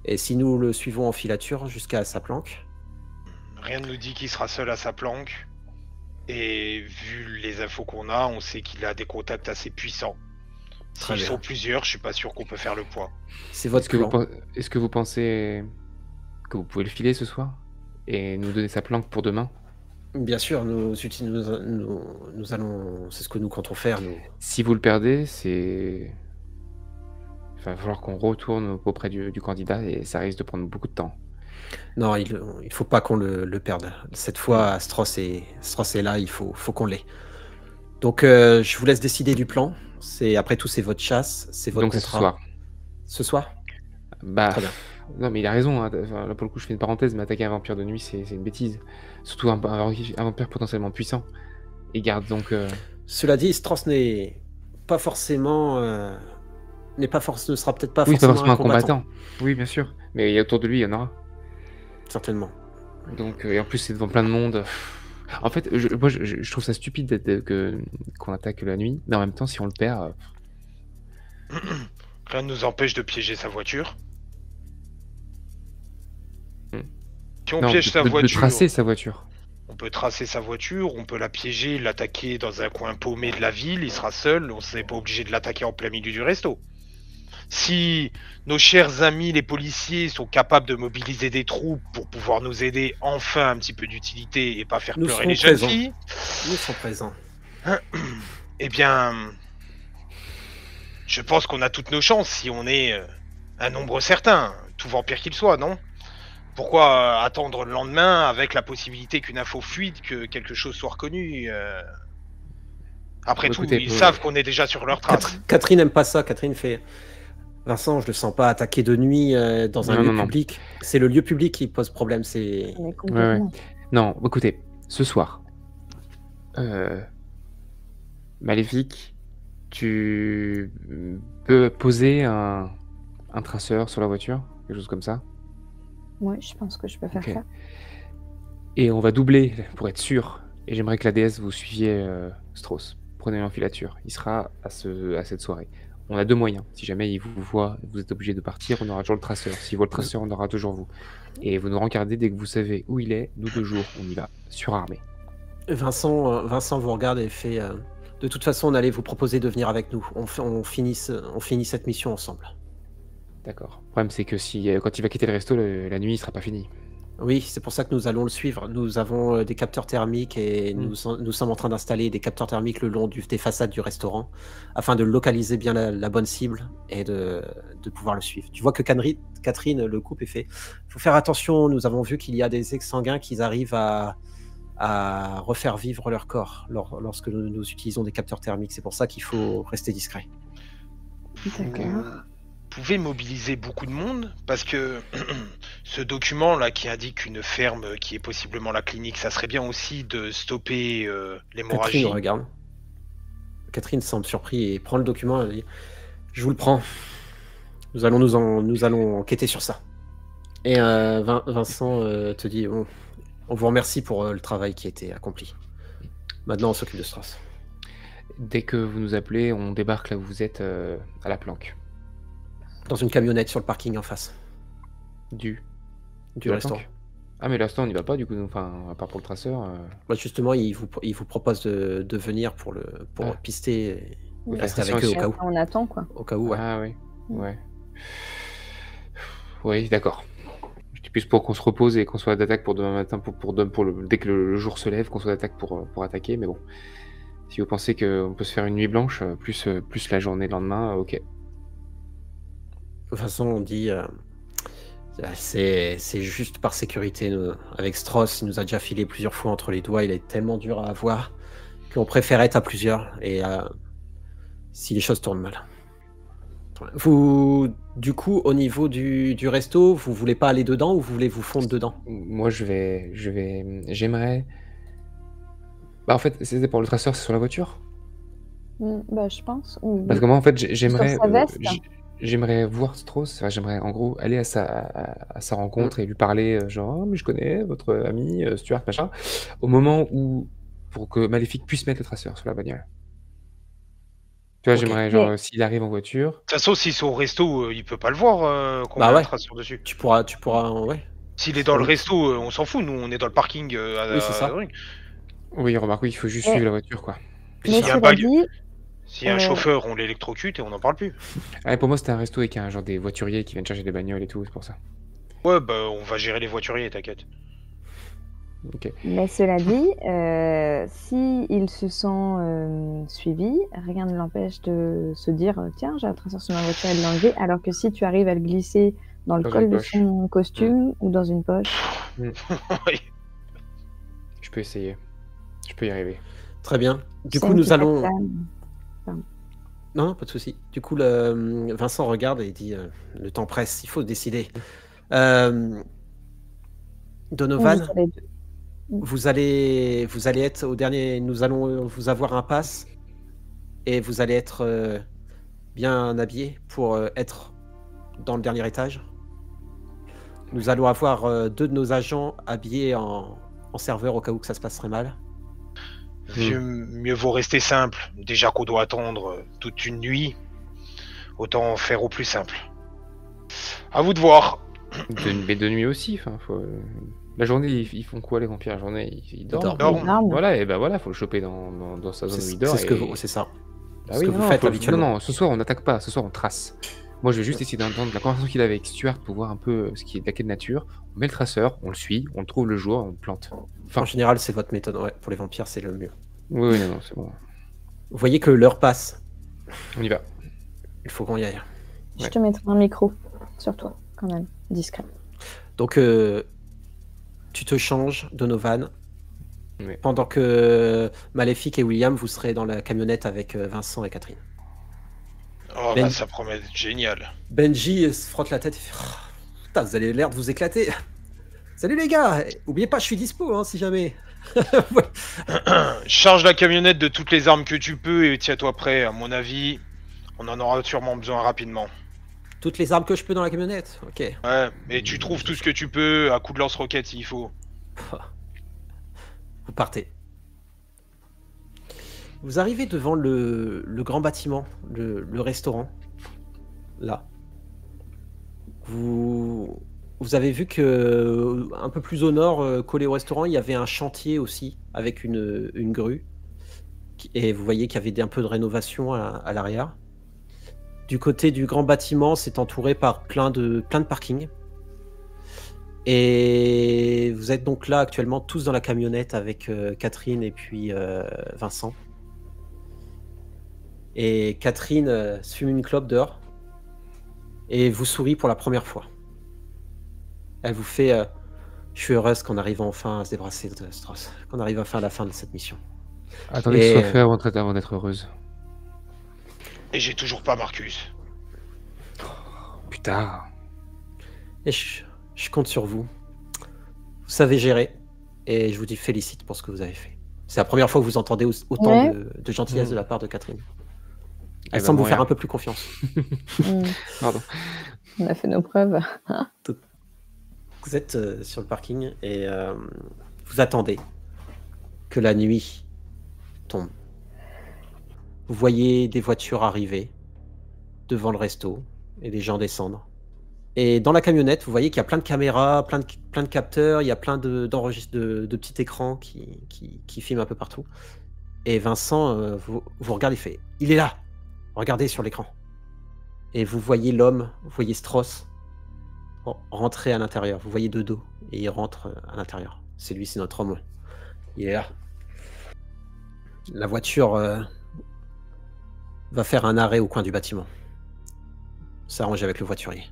S2: Et si nous le suivons en filature jusqu'à sa planque,
S4: Rien ne nous dit qu'il sera seul à sa planque. Et vu les infos qu'on a, on sait qu'il a des contacts assez puissants.
S2: Très
S4: S'ils
S2: bien.
S4: sont plusieurs, je suis pas sûr qu'on peut faire le poids.
S2: c'est votre plan.
S3: Est-ce que vous pensez que vous pouvez le filer ce soir et nous donner sa planque pour demain?
S2: Bien sûr, nous allons. C'est ce que nous comptons faire. Nous.
S3: Si vous le perdez, il va falloir qu'on retourne auprès du candidat et ça risque de prendre beaucoup de temps.
S2: Non, il faut pas qu'on le perde. Cette fois, Strauss est là, il faut qu'on l'ait. Donc, je vous laisse décider du plan. Après tout, c'est votre chasse, c'est votre
S3: Donc c'est ce
S2: contrat.
S3: soir.
S2: Ce soir?
S3: Bah,
S2: Très bien.
S3: non mais il a raison, hein. Enfin, là pour le coup je fais une parenthèse, mais attaquer un vampire de nuit c'est une bêtise. Surtout un vampire potentiellement puissant. Et garde donc...
S2: Cela dit, Strauss n'est pas forcément... ne sera peut-être pas
S3: Oui, c'est pas
S2: forcément
S3: forcément un combattant. Oui, bien sûr. Mais autour de lui, il y en aura.
S2: Certainement.
S3: Donc, et en plus, c'est devant plein de monde. En fait, moi, je trouve ça stupide qu'on attaque la nuit, mais en même temps, si on le perd...
S4: Rien ne nous empêche de piéger sa voiture. Si on
S3: non,
S4: piège sa
S3: de
S4: voiture,
S3: tracer sa voiture.
S4: on peut tracer sa voiture, on peut la piéger, l'attaquer dans un coin paumé de la ville, il sera seul, on n'est pas obligé de l'attaquer en plein milieu du resto. Si nos chers amis les policiers sont capables de mobiliser des troupes pour pouvoir nous aider enfin un petit peu d'utilité et pas faire
S2: Nous
S4: pleurer
S2: serons
S4: les jeunes
S2: présents.
S4: filles,
S2: Nous sommes présents.
S4: eh bien, je pense qu'on a toutes nos chances si on est un nombre certain, tout vampire qu'il soit, non? Pourquoi attendre le lendemain avec la possibilité qu'une info fuite, que quelque chose soit reconnu Après
S3: Bah,
S4: tout,
S3: écoutez,
S4: ils savent qu'on est déjà sur leur trace.
S2: Catherine n'aime pas ça. Catherine fait... Vincent, je le sens pas attaquer de nuit dans un lieu
S3: Non.
S2: public. C'est le lieu public qui pose problème. C'est...
S5: Mais complètement.
S3: Non, écoutez, ce soir, Maléfique, tu peux poser un traceur sur la voiture, quelque chose comme ça,
S5: Ouais, je pense que je peux faire
S3: Ok.
S5: ça.
S3: et on va doubler pour être sûr. Et j'aimerais que la déesse vous suiviez Strauss. Prenez l'enfilature, il sera à cette soirée. On a deux moyens. Si jamais il vous voit, vous êtes obligé de partir, on aura toujours le traceur. S'il voit le traceur, on aura toujours vous. Et vous nous rencardez dès que vous savez où il est, nous 2 jours, on y va, surarmé.
S2: Vincent vous regarde et fait... de toute façon, on allait vous proposer de venir avec nous. On finit cette mission ensemble.
S3: D'accord. Le problème, c'est que quand il va quitter le resto, la nuit, il sera pas fini.
S2: Oui, c'est pour ça que nous allons le suivre. Nous avons des capteurs thermiques et nous sommes en train d'installer des capteurs thermiques le long des façades du restaurant afin de localiser bien la bonne cible et de pouvoir le suivre. Tu vois que Catherine le coupe et fait « Il faut faire attention, nous avons vu qu'il y a des ex-sanguins qui arrivent à refaire vivre leur corps lorsque nous utilisons des capteurs thermiques. C'est pour ça qu'il faut rester discret. »
S5: D'accord.
S4: Vous pouvez mobiliser beaucoup de monde parce que ce document là qui indique une ferme qui est possiblement la clinique, ça serait bien aussi de stopper l'hémorragie.
S2: Catherine regarde. Catherine semble surpris et prend le document. Elle dit « Je vous le prends. Nous allons enquêter sur ça. » Et Vincent te dit on vous remercie pour le travail qui a été accompli. Maintenant, on s'occupe de Strauss.
S3: Dès que vous nous appelez, on débarque là où vous êtes à la planque.
S2: Dans une camionnette sur le parking en face
S3: Du
S2: du restaurant.
S3: planque. Ah mais l'instant on n'y va pas du coup, enfin à part pour le traceur.
S2: Bah, justement, il vous propose de venir pour
S3: Ah.
S2: pister et
S3: Oui,
S2: rester
S3: la
S2: avec eux au
S3: station
S2: cas où.
S5: On attend, quoi.
S2: Au cas où, ouais.
S3: Ah oui, ouais. Oui, d'accord. J'étais plus pour qu'on se repose et qu'on soit d'attaque pour demain matin, dès que le jour se lève, qu'on soit d'attaque pour attaquer, mais bon. Si vous pensez qu'on peut se faire une nuit blanche, plus la journée le lendemain, ok.
S2: De toute façon, on dit c'est juste par sécurité. Avec Strauss, il nous a déjà filé plusieurs fois entre les doigts. Il est tellement dur à avoir qu'on préfère être à plusieurs. Et si les choses tournent mal. Vous, du coup, au niveau du resto, vous voulez pas aller dedans ou vous voulez vous fondre dedans?
S3: Moi, j'aimerais... Bah en fait, c'était pour le traceur, c'est sur la voiture.
S5: Bah, je pense.
S3: Parce que moi, en fait, j'aimerais...
S5: sa veste.
S3: J'aimerais voir Strauss, enfin, j'aimerais en gros aller à sa rencontre et lui parler, genre, oh, mais je connais votre ami Stuart, machin, au moment où, pour que Maléfique puisse mettre le traceur sur la bagnole. Tu vois,
S2: Ok.
S3: j'aimerais, genre, s'il arrive en voiture,
S4: De toute façon, s'ils sont au resto, il peut pas le voir qu'on
S2: Bah
S4: met
S2: ouais.
S4: un traceur dessus.
S2: Tu pourras, ouais.
S4: S'il est dans le resto, on s'en fout. Nous, on est dans le parking.
S2: Oui, c'est ça.
S3: oui, remarque, oui, il faut juste
S5: Et-
S3: suivre la voiture, quoi.
S4: Puis
S5: Mais
S4: s'il y a un
S5: cela
S4: bug,
S5: dit,
S4: s'il y a un chauffeur, on l'électrocute et on n'en parle plus.
S3: Ah, et pour moi, c'était un resto avec genre des voituriers qui viennent chercher des bagnoles et tout, c'est pour ça.
S4: Ouais, bah on va gérer les voituriers, t'inquiète.
S3: Ok.
S5: Mais cela dit, si il se sent suivi, rien ne l'empêche de se dire tiens, j'ai un traceur sur ma voiture et de l'enlever, alors que si tu arrives à le glisser dans le
S3: Dans
S5: col
S3: une
S5: de
S3: poche.
S5: son costume ou dans une poche.
S4: Oui.
S3: Je peux essayer. Je peux y arriver.
S2: Très bien. Du
S5: c'est
S2: coup,
S5: une
S2: nous
S5: petite
S2: allons.
S5: attaque.
S2: Non, pas de souci. Du coup, Vincent regarde et dit le temps presse, il faut décider. Donovan,
S5: On est deux.
S2: vous allez être au dernier. Nous allons vous avoir un pass et vous allez être bien habillé pour être dans le dernier étage. Nous allons avoir 2 de nos agents habillés en serveur au cas où que ça se passerait mal.
S4: Mieux vaut rester simple. Déjà qu'on doit attendre toute une nuit, autant faire au plus simple. À vous de voir.
S3: Mais de nuit aussi, enfin, la journée, ils font quoi les vampires? La journée, ils dorment.
S2: dorment.
S4: Non.
S3: Voilà, et ben voilà, faut le choper dans sa zone où il dort.
S2: C'est ça.
S3: Bah
S2: ce
S3: oui,
S2: que vous
S3: non,
S2: faites habituellement.
S3: Non, ce soir on n'attaque pas, ce soir on trace. Moi je vais juste essayer d'entendre la conversation qu'il a avec Stuart pour voir un peu ce qui est de quelle nature. On met le traceur, on le suit, on le trouve le jour, on le plante.
S2: En général, c'est votre méthode. Ouais, pour les vampires, c'est le mieux.
S3: Oui, non, c'est bon.
S2: Vous voyez que l'heure passe.
S3: On y va.
S2: Il faut qu'on y aille.
S5: Je
S3: Ouais.
S5: te mettrai un micro sur toi, quand même, discret.
S2: Donc, tu te changes, Donovan,
S3: Ouais.
S2: pendant que Maléfique et William, vous serez dans la camionnette avec Vincent et Catherine.
S4: Oh,
S2: Ben-
S4: bah ça promet d'être génial.
S2: Benji se frotte la tête et fait oh, putain, vous avez l'air de vous éclater. Salut les gars, oubliez pas, je suis dispo hein, si jamais. Ouais.
S4: Charge la camionnette de toutes les armes que tu peux et tiens-toi prêt. À mon avis, on en aura sûrement besoin rapidement.
S2: Toutes les armes que je peux dans la camionnette. Ok.
S4: Ouais, et tu trouves tout ce que tu peux à coup de lance-roquette s'il faut.
S2: Vous partez. Vous arrivez devant le grand bâtiment, le restaurant. Là. Vous avez vu que un peu plus au nord, collé au restaurant, il y avait un chantier aussi avec une grue. Et vous voyez qu'il y avait un peu de rénovation à l'arrière. Du côté du grand bâtiment, c'est entouré par plein de parkings. Et vous êtes donc là actuellement tous dans la camionnette avec Catherine et puis Vincent. Et Catherine se fume une clope dehors. et vous sourit pour la première fois. Elle vous fait je suis heureuse qu'on arrive enfin à se débarrasser de Strauss, qu'on arrive enfin à la fin de cette mission.
S3: Attendez que ce soit fait avant d'être heureuse.
S4: Et j'ai toujours pas Marcus.
S3: Putain.
S2: Et je compte sur vous. Vous savez gérer, et je vous dis félicite pour ce que vous avez fait. C'est la première fois que vous entendez autant de gentillesse de la part de Catherine. Elle semble vous faire un peu plus confiance.
S3: Pardon.
S5: On a fait nos preuves.
S2: Vous êtes sur le parking et vous attendez que la nuit tombe. Vous voyez des voitures arriver devant le resto et des gens descendre. Et dans la camionnette, vous voyez qu'il y a plein de caméras, plein de capteurs, il y a plein de petits écrans qui filment un peu partout. Et Vincent vous regarde et fait « Il est là ! Regardez sur l'écran !» Et vous voyez l'homme, vous voyez Strauss rentrer à l'intérieur. Vous voyez de dos et il rentre à l'intérieur. C'est lui, c'est notre homme. Il est là. La voiture va faire un arrêt au coin du bâtiment. S'arrange avec le voiturier.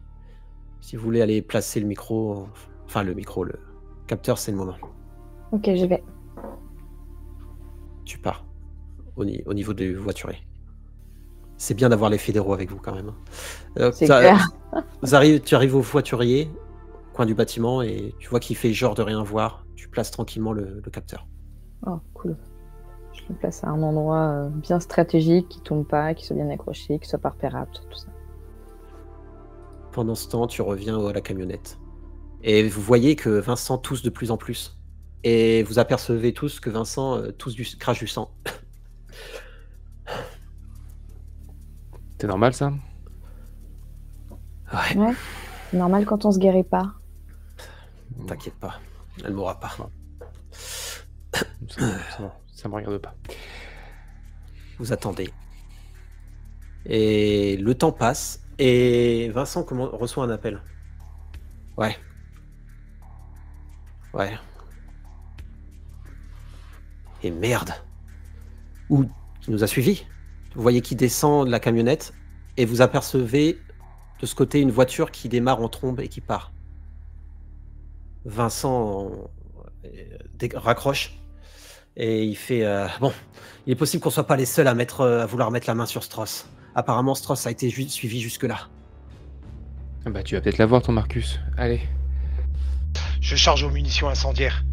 S2: Si vous voulez aller placer le micro, le capteur, c'est le moment.
S5: Ok, j'y vais.
S2: Tu pars au niveau du voiturier. C'est bien d'avoir les fédéraux avec vous quand même.
S5: C'est clair.
S2: Tu arrives au voiturier, au coin du bâtiment, et tu vois qu'il fait genre de rien voir. Tu places tranquillement le capteur.
S5: Oh, cool. Je le place à un endroit bien stratégique, qui tombe pas, qui soit bien accroché, qui soit pas repérable, tout ça.
S2: Pendant ce temps, tu reviens à la camionnette. Et vous voyez que Vincent tousse de plus en plus. Et vous apercevez tous que Vincent crache du sang.
S3: C'est normal ça?
S2: Ouais.
S5: C'est normal quand on se guérit pas.
S2: T'inquiète pas, elle mourra pas.
S3: Ça me regarde pas.
S2: Vous attendez. Et le temps passe. Et Vincent reçoit un appel. Ouais. Et merde. Ou qui nous a suivis. Vous voyez qu'il descend de la camionnette et vous apercevez de ce côté une voiture qui démarre en trombe et qui part. Vincent raccroche et il fait bon, il est possible qu'on soit pas les seuls à vouloir mettre la main sur Strauss. Apparemment, Strauss a été suivi jusque-là.
S3: Bah tu vas peut-être l'avoir ton Marcus. Allez.
S4: Je charge aux munitions incendiaires.